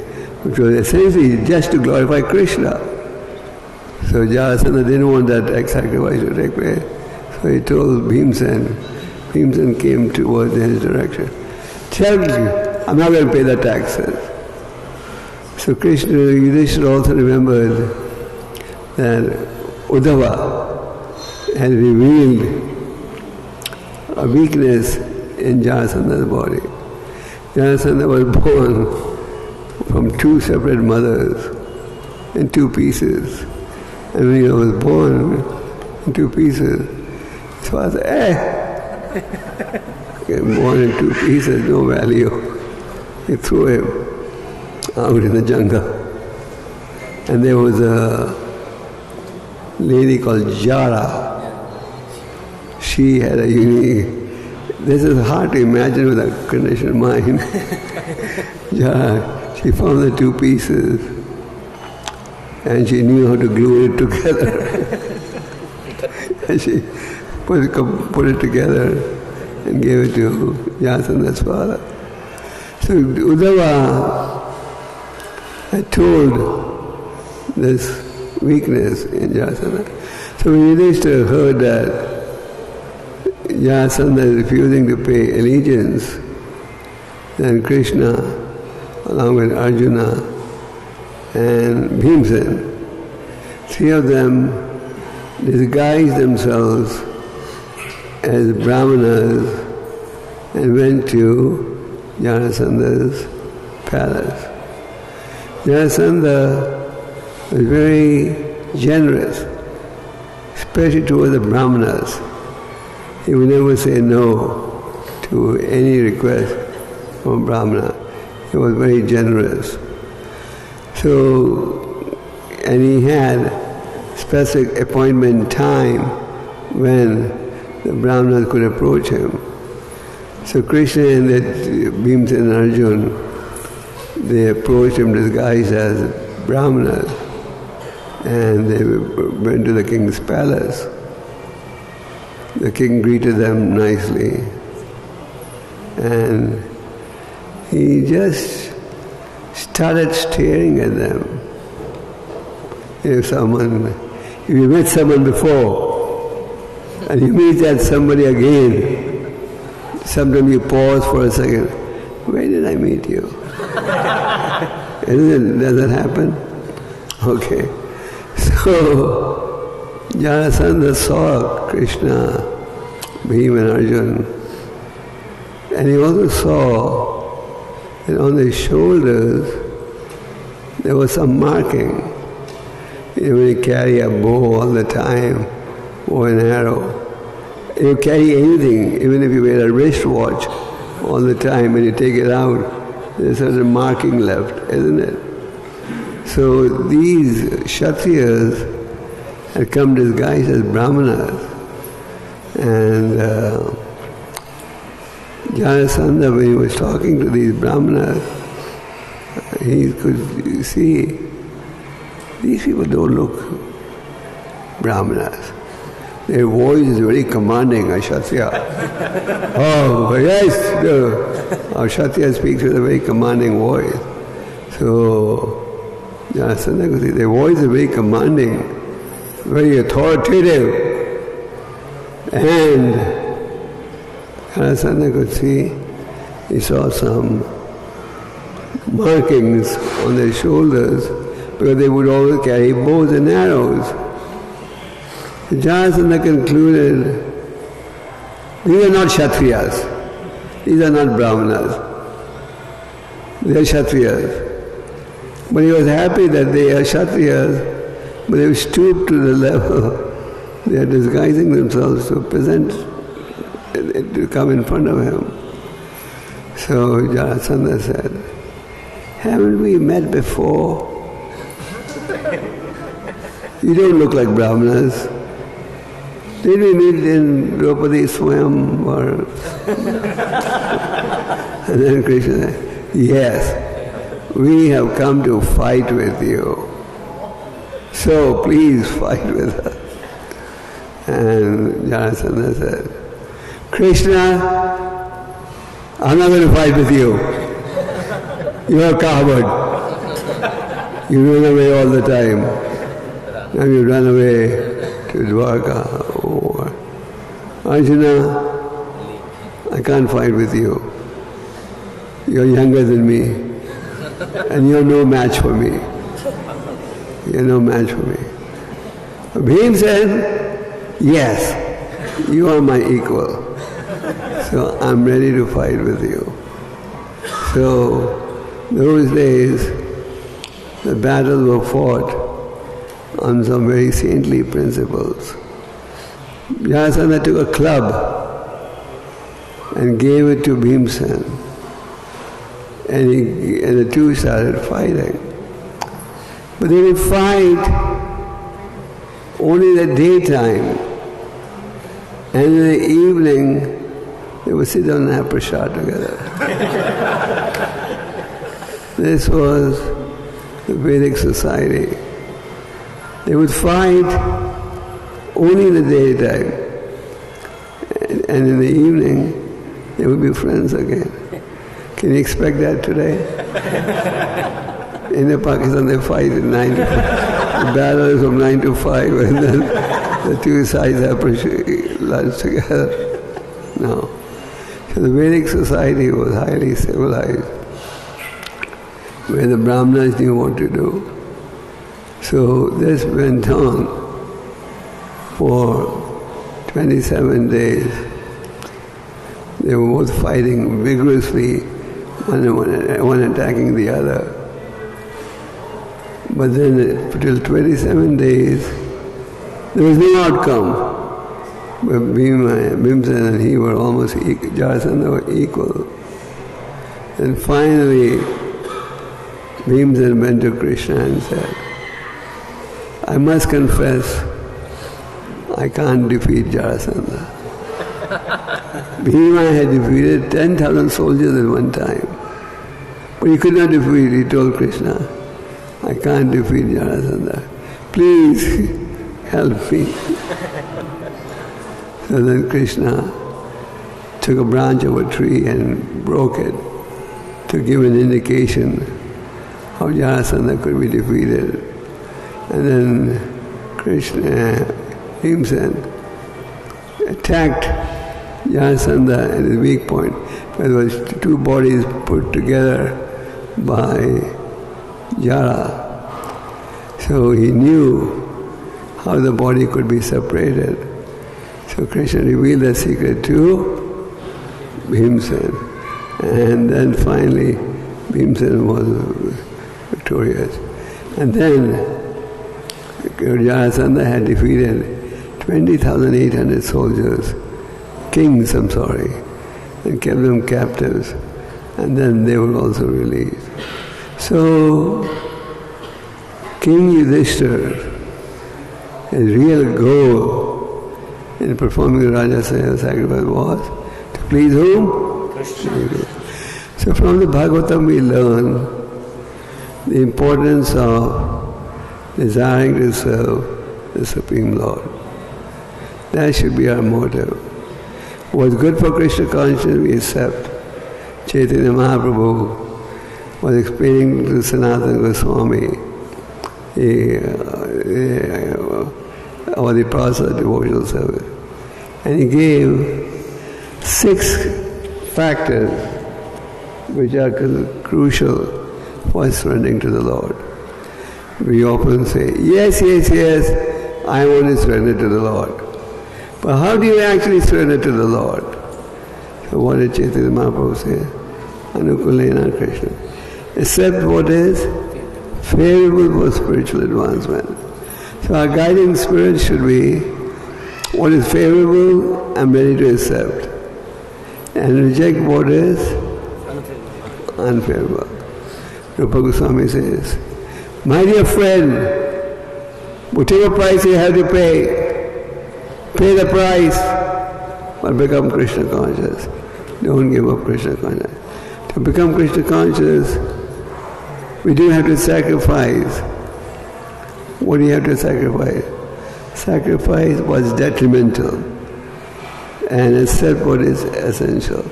which was essentially just to glorify Krishna. So Jarasandha didn't want that sacrifice to take place. So he told Bhimsen. Bhimsen came towards his direction. Tell me, I'm not going to pay the taxes. So Yudhishthira also remembered that Uddhava had revealed a weakness in Jarasandha's body. Jarasandha was born from two separate mothers in two pieces. And when he was born in two pieces, so I said, born in two pieces, no value. He threw him out in the jungle. And there was a lady called Jara. She had a unique This is hard to imagine with a conditioned mind. Yeah, she found the two pieces and she knew how to glue it together. And she put it together and gave it to Jasanda's father. So Uddhava had told this weakness in Jasanda. So when Yudhishthira heard that Jasanda is refusing to pay allegiance, then Krishna, along with Arjuna and Bhimsen, three of them disguised themselves as Brahmanas and went to Jarasanda's palace. Jarasandha was very generous, especially toward the Brahmanas. He would never say no to any request from Brahmana. He was very generous. So, and he had specific appointment time when the Brahmanas could approach him. So Krishna and Bhimsen and Arjuna, they approached him disguised as Brahmanas, and they went to the king's palace. The king greeted them nicely, and he just started staring at them. If you met someone before, and you meet that somebody again, sometimes you pause for a second. Where did I meet you? Does that happen? Okay. So, Jarasandha saw Krishna, Bhima and Arjuna, and he also saw that on his shoulders there was some marking. You know, when you carry a bow all the time, or an arrow, you carry anything, even if you wear a wristwatch all the time, when you take it out, there's a marking left, isn't it? So these Kshatriyas had come disguised as Brahmanas, and Jarasandha, when he was talking to these Brahmanas, he could see these people don't look Brahmanas. Their voice is very commanding, a Kshatriya. Oh, yes, our Kshatriya speaks with a very commanding voice. So, Jarasandha could see their voice is very commanding, very authoritative. And Jarasandha could see, he saw some markings on their shoulders, because they would always carry bows and arrows. Jarasandha concluded, these are not Kshatriyas, these are not Brahmanas, they are Kshatriyas. But he was happy that they are Kshatriyas, but they have stooped to the level, they are disguising themselves to present, to come in front of him. So Jarasandha said, haven't we met before? You don't look like Brahmanas. Did we meet in Draupadi Swayam or? And then Krishna said, yes, we have come to fight with you. So please fight with us. And Jarasandha said, Krishna, I'm not going to fight with you. You're a coward. You run away all the time. Now you run away to Dwarka. Or Arjuna, I can't fight with you. You're younger than me. And you're no match for me. You're no match for me. Bhim said, yes, you are my equal. So I'm ready to fight with you. So those days, the battles were fought on some very saintly principles. Jarasandha took a club and gave it to Bhimsen, and the two started fighting. But they would fight only in the daytime, and in the evening they would sit down and have prasad together. This was the Vedic society. They would fight only in the daytime, and in the evening they would be friends again. Can you expect that today? In Pakistan they fight at 9 to 5. The battle is from 9 to 5, and then the two sides have lunch together. No. So the Vedic society was highly civilized, where the Brahmanas knew what to do. So this went on for 27 days. They were both fighting vigorously, one attacking the other. But then, till 27 days, there was no outcome. But Bhimsen and he were almost equal, Jarasandha were equal. And finally, Bhimsen went to Krishna and said, I must confess, I can't defeat Jarasandha. Bhima had defeated 10,000 soldiers at one time. But he could not defeat, he told Krishna, I can't defeat Jarasandha. Please help me. So then Krishna took a branch of a tree and broke it to give an indication how Jarasandha could be defeated. And then Krishna, Bhimsen, attacked Jarasandha at his weak point. There was two bodies put together by Jara. So he knew how the body could be separated. So Krishna revealed the secret to Bhimsen. And then finally Bhimsen was victorious. And then Jarasandha had defeated 20,800 soldiers, kings, and kept them captives. And then they were also released. So King Yudhishthira, his real goal in performing the Raja sacrifice was to please whom? Krishna. So from the Bhagavatam we learn the importance of desiring to serve the Supreme Lord. That should be our motive. What's good for Krishna consciousness we accept. Chaitanya Mahaprabhu was explaining to Sanatana Goswami or the process of devotional service. And he gave 6 factors which are crucial for surrendering to the Lord. We often say, yes, I want to surrender to the Lord. But how do you actually surrender to the Lord? So what did Chaitanya Mahaprabhu say? Anukulena Krishna. Accept what is favorable for spiritual advancement. So our guiding spirit should be what is favorable, I'm ready to accept. And reject what is unfavorable. Rupa Goswami says, my dear friend, whatever price you have to pay the price, but become Krishna conscious. Don't give up Krishna conscious. To become Krishna conscious, we do have to sacrifice. What do you have to sacrifice? Sacrifice what's detrimental and accept what is essential.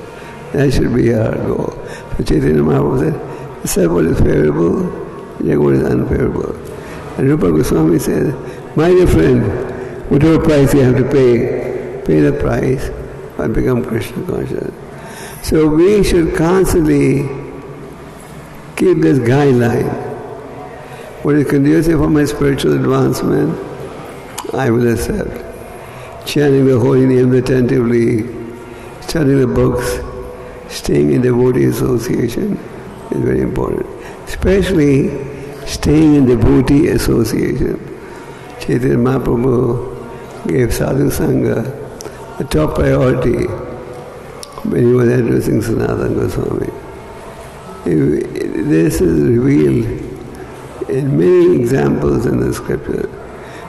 That should be our goal. So Chaitanya Mahaprabhu said, accept what is favorable, reject what is unfavorable. And Rupa Goswami said, my dear friend, whatever price you have to pay the price, but become Krishna conscious. So we should constantly keep this guideline. What is conducive for my spiritual advancement, I will accept. Chanting the holy name attentively, studying the books, staying in devotee association is very important. Especially staying in devotee association. Chaitanya Mahaprabhu gave Sadhu Sangha the top priority when he was addressing Sanatana Goswami. This is revealed in many examples in the scripture.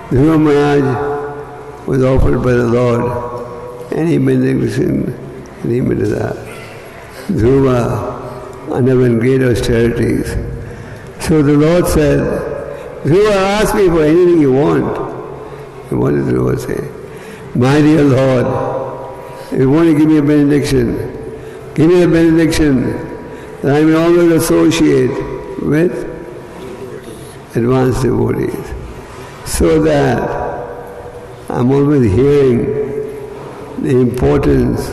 Dhruva Maharaj was offered by the Lord any benediction Limit is that. Dhruva underwent great austerities. So the Lord said, Dhruva, ask me for anything you want. And what did Dhruva say? My dear Lord, if you want to give me a benediction, give me a benediction that I may always associate with advanced devotees, so that I'm always hearing the importance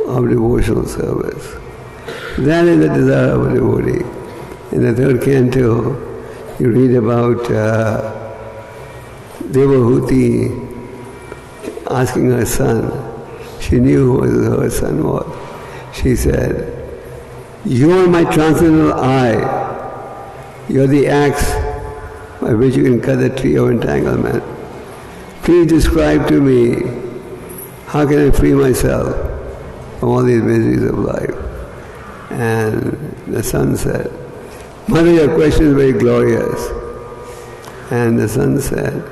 of devotional service. That is the desire of a devotee. In the third canto, you read about Devahuti asking her son. She knew who her son was. She said, "You are my transcendental eye. You are the axe by which you can cut the tree of entanglement. Please describe to me, how can I free myself from all these miseries of life?" And the son said, "Mother, your question is very glorious." And the son said,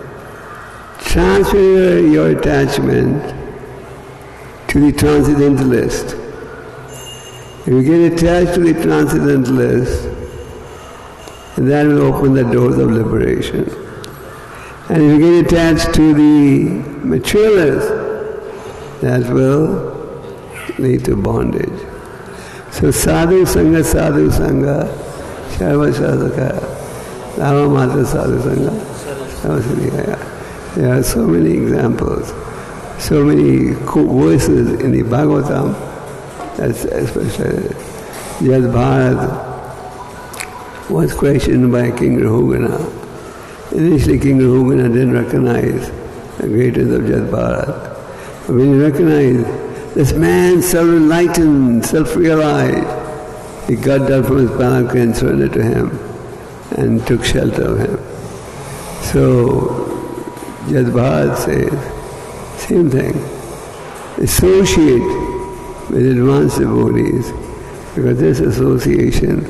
"Transfer your attachment to the transcendentalist. If you get attached to the transcendentalist, that will open the doors of liberation. And if you get attached to the materialist, that will lead to bondage. So sadhu sangha, sharva sadhaka, lava mata sadhu sangha, sarva. There are so many examples, so many verses in the Bhāgavatam, especially Śrīmad-Bhāgavatam was questioned by King Rahugana. Initially King Rahugana didn't recognize the greatness of Śrīmad-Bhāgavatam. But when he recognized this man self-enlightened, self-realized, he got down from his palanquin and surrendered to him and took shelter of him. So Śrīmad-Bhāgavatam says, same thing. Associate with advanced devotees, because this association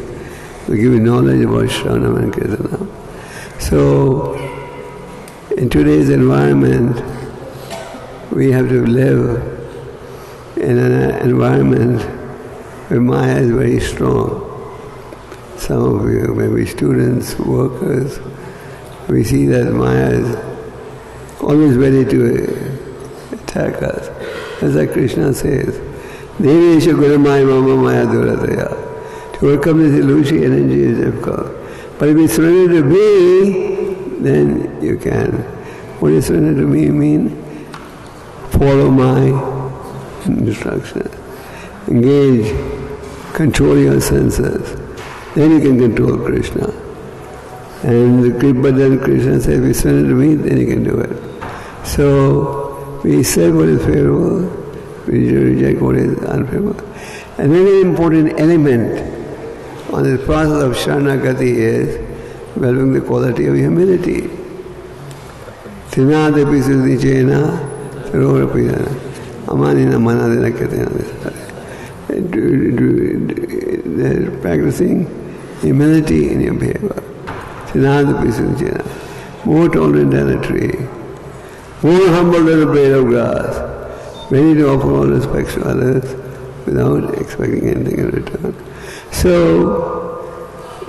will give you knowledge about Shravanam and Kirtanam. So, in today's environment, we have to live in an environment where Maya is very strong. Some of you, maybe students, workers, we see that Maya is always ready to attack us. As like Krishna says, Devesha Guramaya Mama Maya Durataya. To overcome this illusory energy is difficult. But if you surrender to me, then you can. What does surrender to me mean? Follow my instruction. Engage, control your senses. Then you can control Krishna. And but then Krishna says, if you surrender to me, then you can do it. So we accept what is favorable, we reject what is unfavorable. A very important element on the process of Sharanagati is developing the quality of humility. Tinadapi suddhichena sarorapidana amanina manadina katena. Practicing humility in your behavior. Tinadapi suddhichena. More tolerant than a tree. More humble than a blade of grass. Ready to offer all respect to others without expecting anything in return. So,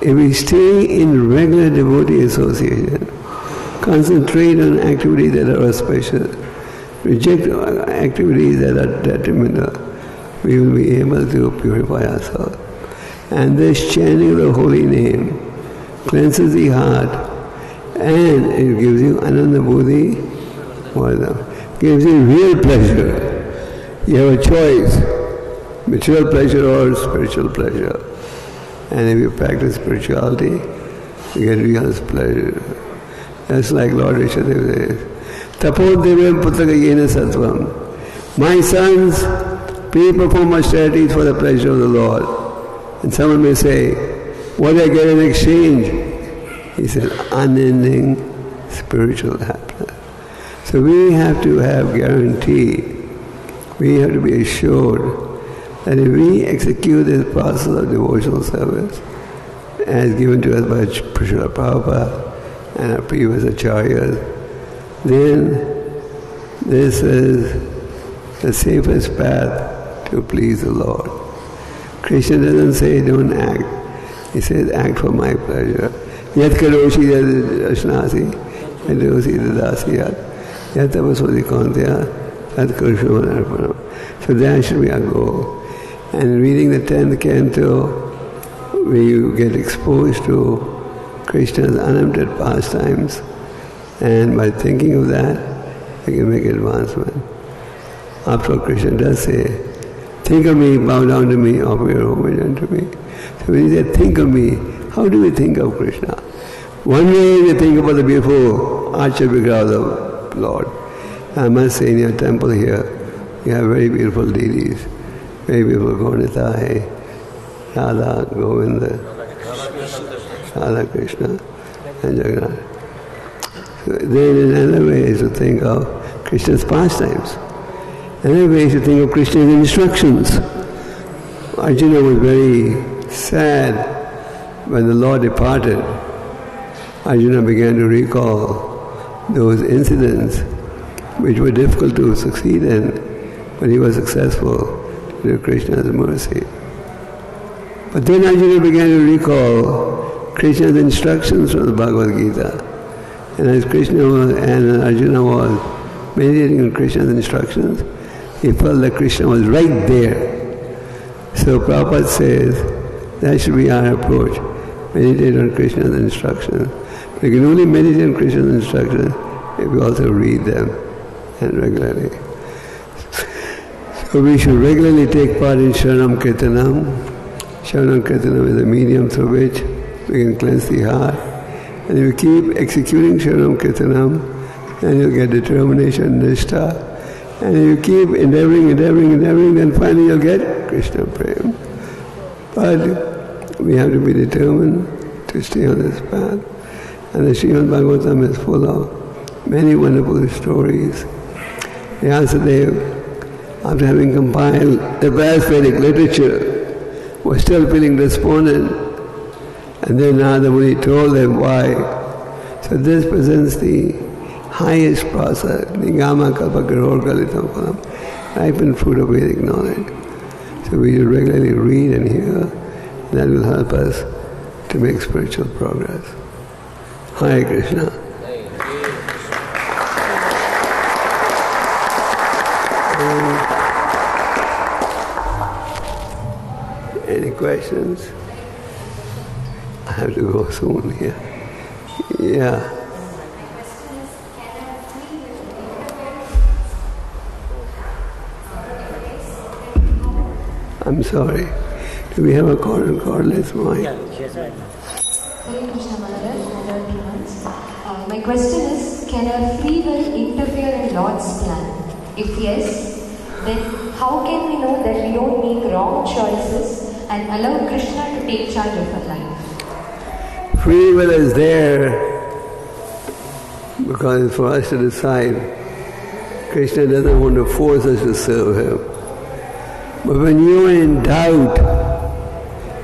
if we stay in regular devotee association, concentrate on activities that are auspicious, reject activities that are detrimental, we will be able to purify ourselves. And this chanting of the holy name cleanses the heart, and it gives you ananda buddhi, gives you real pleasure. You have a choice, material pleasure or spiritual pleasure. And if you practice spirituality, you get real pleasure. That's like Lord Rishabdev says, Tapo Devam Puttagayena Sattvam. My sons, please perform austerities for the pleasure of the Lord. And someone may say, what do I get in exchange? He said, unending spiritual happiness. So we have to have guarantee. We have to be assured that if we execute this process of devotional service as given to us by Srila Prabhupada and our previous acharyas, then this is the safest path to please the Lord. Krishna doesn't say don't act. He says act for my pleasure. Yat karoshi ashnasi, yadosi dadasiyat, yat tapasvati kantya, tat kurshamanarpanam. So that should be our goal. And reading the 10th canto, where you get exposed to Krishna's unlimited pastimes, and by thinking of that, you can make advancement. After all, Krishna does say, think of me, bow down to me, offer your homage unto me. So when he said, think of me, how do we think of Krishna? One way we think about the beautiful Archa Vigraha of the Lord. I must say, in your temple here, you have very beautiful deities, very beautiful Gaurnitai, Radha, Govinda, Radha Krishna, and Jagannath. So then another way is to think of Krishna's pastimes. Another way is to think of Krishna's instructions. Arjuna was very sad when the Lord departed. Arjuna began to recall those incidents which were difficult to succeed in, but he was successful due to Krishna's mercy. But then Arjuna began to recall Krishna's instructions from the Bhagavad Gita. And as Arjuna was meditating on Krishna's instructions, he felt that Krishna was right there. So Prabhupada says that should be our approach. Meditate on Krishna's instructions. We can only meditate on Krishna's instructions if we also read them and regularly. So we should regularly take part in Sharanam Kirtanam. Sharanam Kirtanam is a medium through which we can cleanse the heart. And if you keep executing Sharanam Kirtanam, then you'll get determination, nishtha. And if you keep endeavoring, then finally you'll get Krishna Prem. But we have to be determined to stay on this path. And the Śrīmad-Bhāgavatam is full of many wonderful stories. Vyasadeva, after having compiled the vast Vedic literature, was still feeling despondent. And then Narada Muni told them why. So this presents the highest process, Nigama Kalpa Karor Kalitam Phalam, ripened fruit of Vedic knowledge. So we should regularly read and hear. That will help us to make spiritual progress. Hare Krishna. Any questions? I have to go soon here. Yeah. I'm sorry. Do we have a cordless mic? Yes, I know. Hare Krishna Maharaj, my question is, can our free will interfere in Lord's plan? If yes, then how can we know that we don't make wrong choices and allow Krishna to take charge of our life? Free will is there because it's for us to decide. Krishna doesn't want to force us to serve him. But when you are in doubt,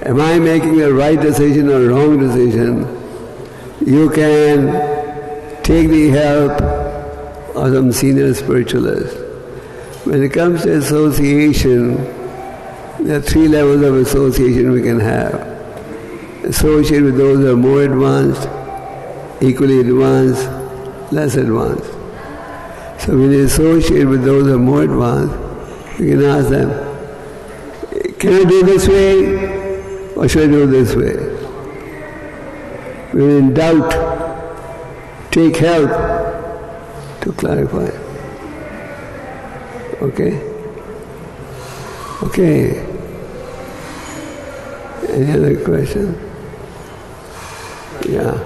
am I making a right decision or a wrong decision, you can take the help of some senior spiritualist. When it comes to association, there are 3 levels of association we can have. Associate with those who are more advanced, equally advanced, less advanced. So when you associate with those who are more advanced, you can ask them, can I do this way or should I do this way? When in doubt, take help to clarify. Okay? Okay. Any other question? Yeah.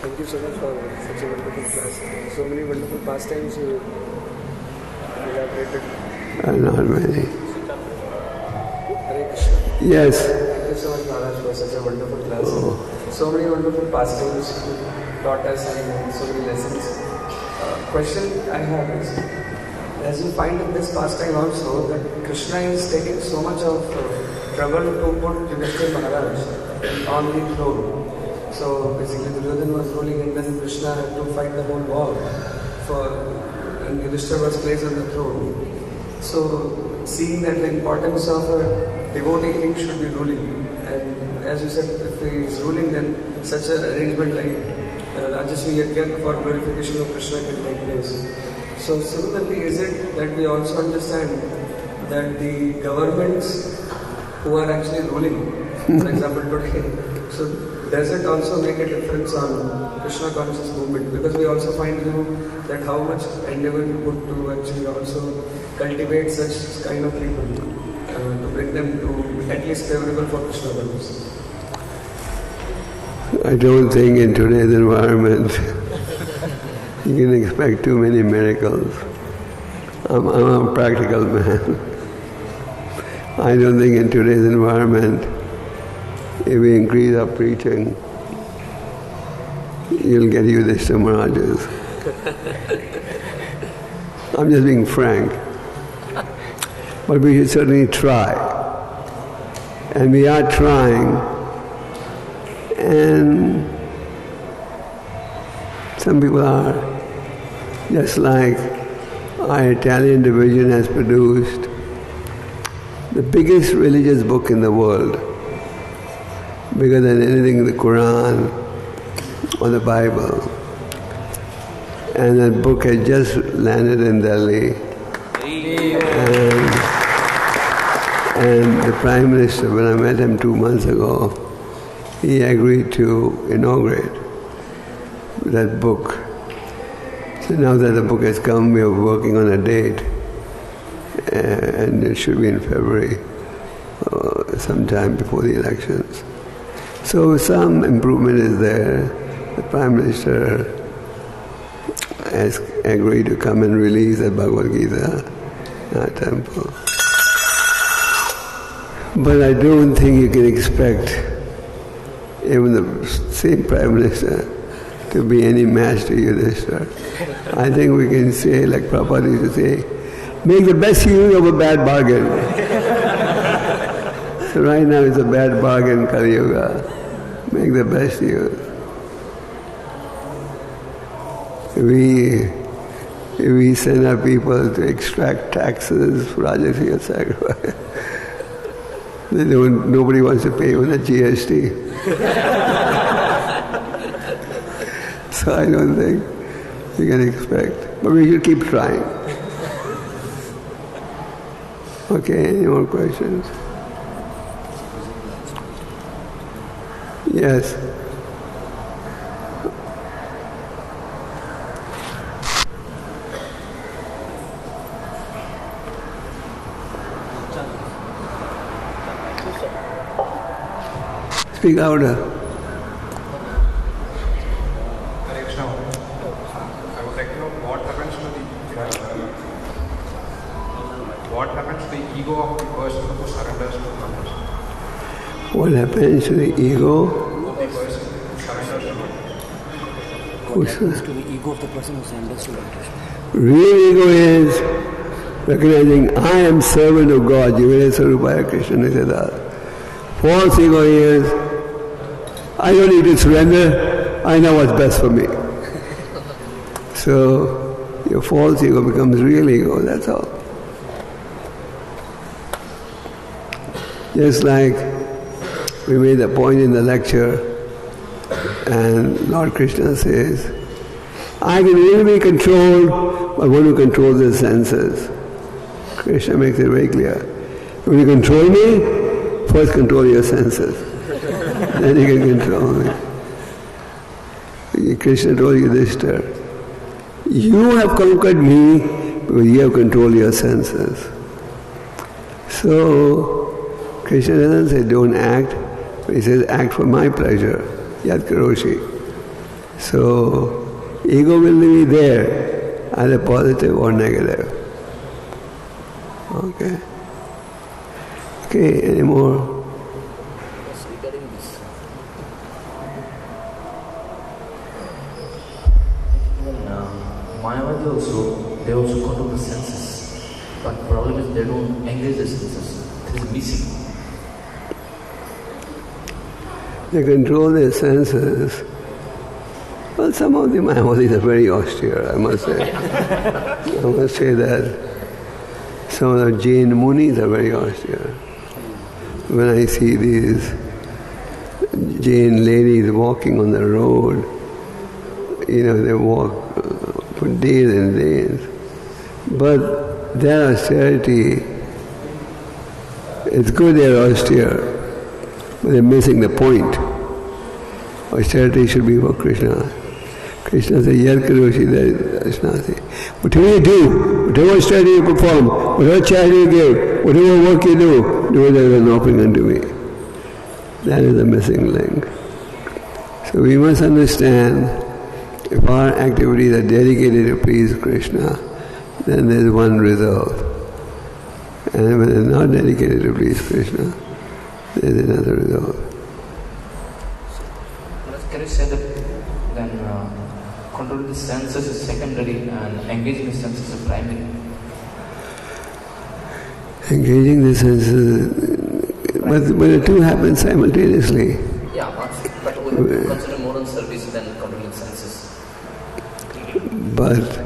Thank you so much for such a wonderful class. So many wonderful pastimes you elaborated. Not many. Hare Krishna. Yes. Thank you so much, Maharaj, for such a wonderful class. So many wonderful pastimes you taught us and so many lessons. Question I have is, as you find in this pastime also that Krishna is taking so much of trouble to put Yudhishthira Maharaj on the throne. So basically Duryodhana was ruling and then Krishna had to fight the whole war and Yudhishthira was placed on the throne. So seeing that the importance of a devotee king should be ruling. And as you said, if he is ruling, then such an arrangement like Rajasvi Yajna for glorification of Krishna can take place. So similarly, is it that we also understand that the governments who are actually ruling, for example today, so does it also make a difference on Krishna conscious movement? Because we also find that how much endeavor you put to actually also cultivate such kind of people to bring them to at least favorable for Krishna consciousness. I don't think in today's environment you can expect too many miracles. I'm a practical man. I don't think in today's environment, if we increase our preaching, you'll get Yudhishthira Maharajas. I'm just being frank. But we should certainly try. And we are trying. And some people are, just like our Italian division has produced the biggest religious book in the world, bigger than anything in the Quran or the Bible. And that book had just landed in Delhi. And the Prime Minister, when I met him 2 months ago, he agreed to inaugurate that book. So now that the book has come, we are working on a date. And it should be in February, sometime before the elections. So some improvement is there. The Prime Minister has agreed to come and release the Bhagavad Gita in our temple. But I don't think you can expect even the same Prime Minister to be any match to Yudhishthira. I think we can say, like Prabhupada used to say, make the best use of a bad bargain. So right now it's a bad bargain, Kali Yuga. Make the best use. We send our people to extract taxes, Rajasya sacrifice. Nobody wants to pay even the GST. So I don't think you can expect. But we should keep trying. Okay, any more questions? Yes. Speak louder. Krishna, I would like to know what happens to the ego of the person who surrenders to Krishna. What happens to the ego? Of the person who surrenders to Krishna. What happens to the ego of the person who surrenders to Krishna? Real ego is recognizing I am servant of God. Jivere Sarupaya Krishna Nityadat. False ego is I don't need to surrender, I know what's best for me. So your false ego becomes real ego, that's all. Just like we made a point in the lecture and Lord Krishna says, I can really be controlled by one who controls his senses. Krishna makes it very clear. When you control me, first control your senses. Then you can control me. Krishna told Yudhishthira, you have conquered me because you have controlled your senses. So Krishna doesn't say don't act, but he says act for my pleasure. Yad karoshi. So ego will be there, either positive or negative. Okay. Okay, any more? They also control the senses, but the problem is they don't engage the senses. It is missing. They control their senses. Well, some of the Mayavadis are very austere, I must say. I must say that Some of the Jain Munis are very austere. When I see these Jain ladies walking on the road, they walk for days and days. But their austerity, it's good they're austere, but they're missing the point. Austerity should be for Krishna. Krishna says, Yad karoshi dashnasi. Whatever you do, whatever austerity you perform, whatever charity you give, whatever work you do it as an offering unto me. That is the missing link. So we must understand, if our activities are dedicated to please Krishna, then there is one result. And when they're not dedicated to please Krishna, there is another result. Can you say that then controlling the senses is secondary and engaging the senses is primary? Engaging the senses, but the two happen simultaneously. Yeah, but we have to consider more on service than controlling senses. But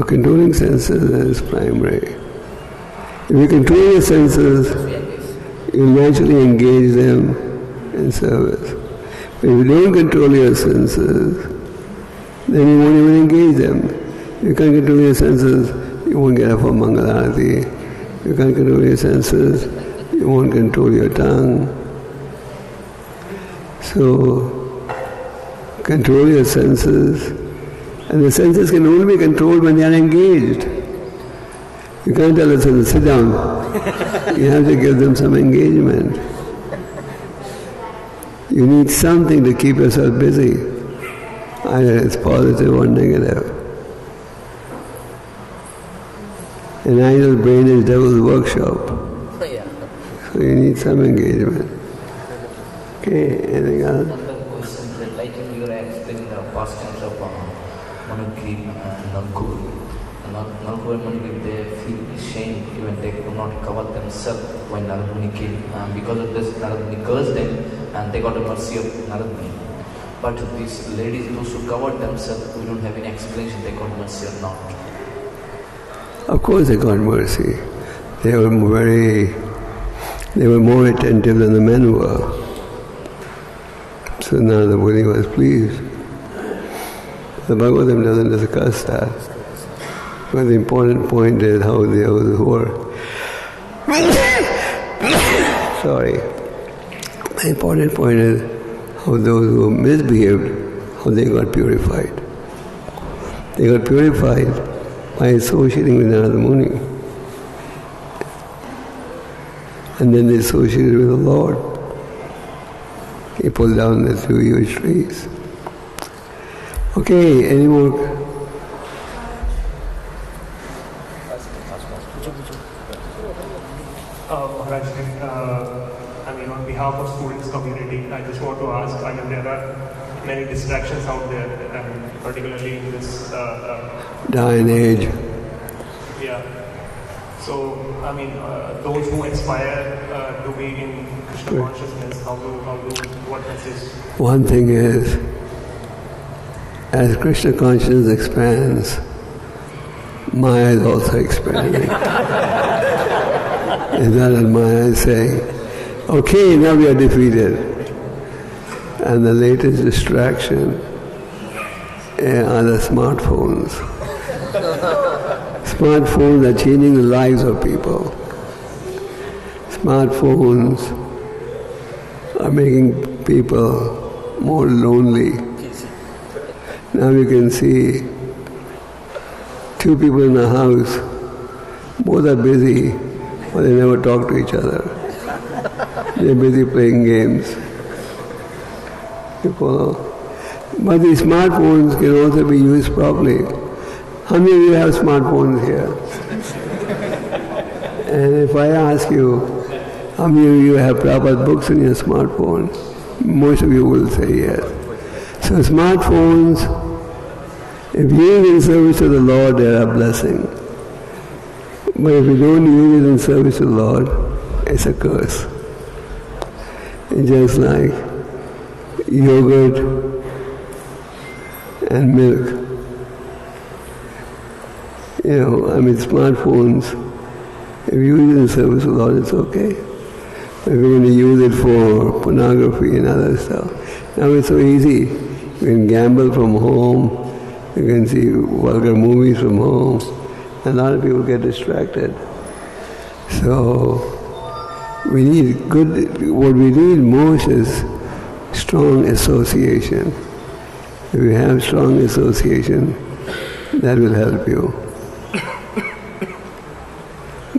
controlling senses is primary. If you control your senses, you naturally engage them in service. But if you don't control your senses, then you won't even engage them. If you can't control your senses, you won't get up for Mangalarati. If you can't control your senses, you won't control your tongue. So, control your senses. And the senses can only be controlled when they are engaged. You can't tell the senses, sit down. You have to give them some engagement. You need something to keep yourself busy. Either it's positive or negative. An idle brain is devil's workshop. So you need some engagement. Okay, anything else? Another question, like you were explaining the pastimes of Manukri and Nalkur. Nalkur and Manukri, they feel ashamed even they could not cover themselves when Narad Muni came. Because of this, Narad Muni cursed them and they got the mercy of Narad Muni. But these ladies, those who covered themselves, we don't have any explanation they got mercy or not. Of course they got mercy. They were more attentive than the men were. So now the Buddha was pleased. The Bhagavatam doesn't discuss that. But the important point is how those who were the important point is how those who misbehaved, how they got purified. They got purified by associating with Narada Muni. And then they associated with the Lord. He pulled down the two huge trees. Okay, any more? Maharaj, on behalf of students community, I just want to ask, there are many distractions out there, and particularly in this dying age. Yeah. So, those who aspire to be in Krishna consciousness, what message? One thing is, as Krishna consciousness expands, Maya is also expanding. Is that what Maya is saying? Okay, now we are defeated. And the latest distraction are the smartphones. Smartphones are changing the lives of people. Smartphones are making people more lonely. Now you can see two people in a house, both are busy, but they never talk to each other. They're busy playing games. You follow? But these smartphones can also be used properly. How many of you have smartphones here? And if I ask you, how many of you have Prabhupada books in your smartphone? Most of you will say yes. So smartphones, if used in service to the Lord, they are a blessing. But if you don't use it in service to the Lord, it's a curse. It's just like yogurt and milk. Smartphones If you use it in service of the Lord, it's okay. But if you're going to use it for pornography and other stuff, now it's so easy. You can gamble from home, you can see vulgar movies from home, and a lot of people get distracted. So, we need what we need most is strong association. If you have strong association, that will help you.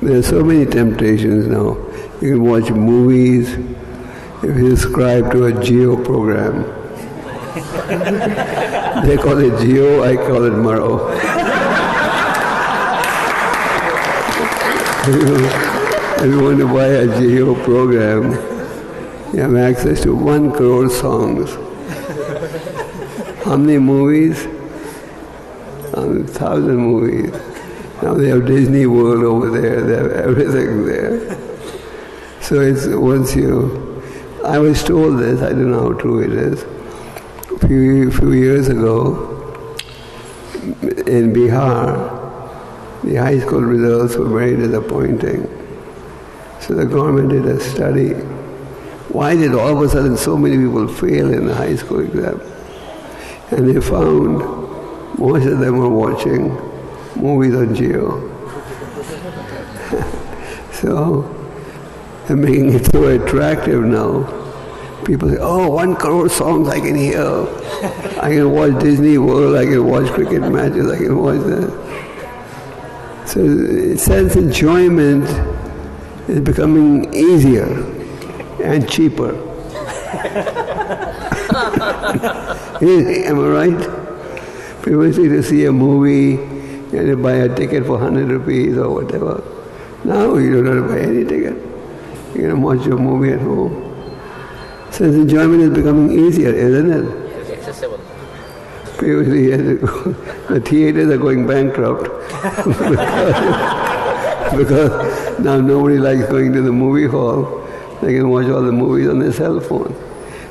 There are so many temptations now. You can watch movies. If you subscribe to a Geo program, they call it Geo, I call it Maro. If you want to buy a Geo program, you have access to 1 crore songs. How many movies? 1,000 movies. Now they have Disney World over there, they have everything there. So it's I was told this, I don't know how true it is. A few years ago, in Bihar, the high school results were very disappointing. So the government did a study. Why did all of a sudden so many people fail in the high school exam? And they found most of them were watching movies on Geo. So they're making it so attractive now. People say, 1 crore songs I can hear. I can watch Disney World, I can watch cricket matches, I can watch that. So sense enjoyment is becoming easier and cheaper. Am I right? Previously to see a movie, you had to buy a ticket for 100 rupees or whatever. Now you don't have to buy any ticket. You can watch your movie at home. Sense enjoyment is becoming easier, isn't it? It's accessible. Previously, the theaters are going bankrupt because now nobody likes going to the movie hall. They can watch all the movies on their cell phone.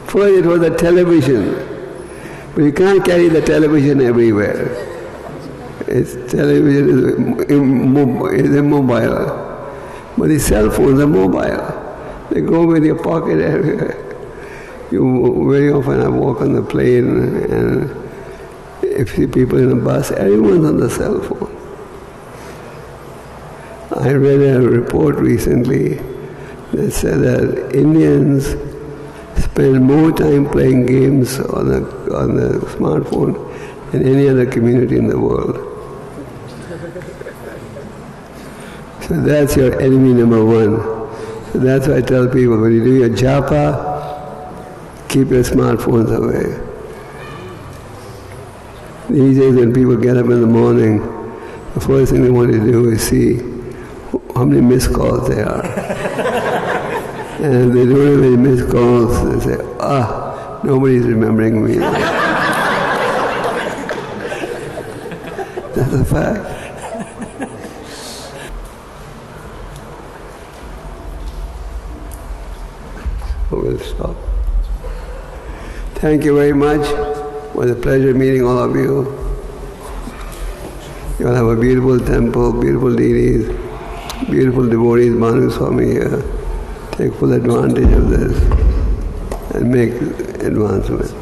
First it was the television, but you can't carry the television everywhere. Television is immobile, but the cell phones are mobile. They go with your pocket everywhere. Very often I walk on the plane and if you see people in a bus, everyone's on the cell phone. I read a report recently that said that Indians spend more time playing games on the smartphone than any other community in the world. So that's your enemy number 1. So that's why I tell people, when you do your japa, keep your smartphones away. These days when people get up in the morning, the first thing they want to do is see how many missed calls there are. And if they don't have any missed calls, they say, nobody's remembering me. That's a fact. We'll stop. Thank you very much. It was a pleasure meeting all of you. You all have a beautiful temple, beautiful deities, beautiful devotees, Manu Swami here. Take full advantage of this and make advancement.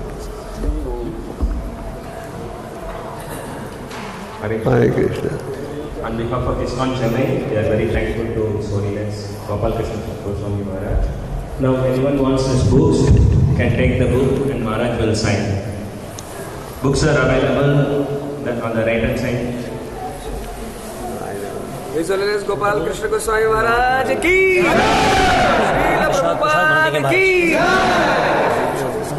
Hare Krishna. On behalf of ISKCON Chennai, we are very thankful to His Holiness Gopal Goswami Maharaj. Now, anyone wants this books, can take the book and Maharaj will sign. Books are available on the right hand side. His Holiness Gopal Krishna Goswami Maharaj ki Śrīla Prabhupada ki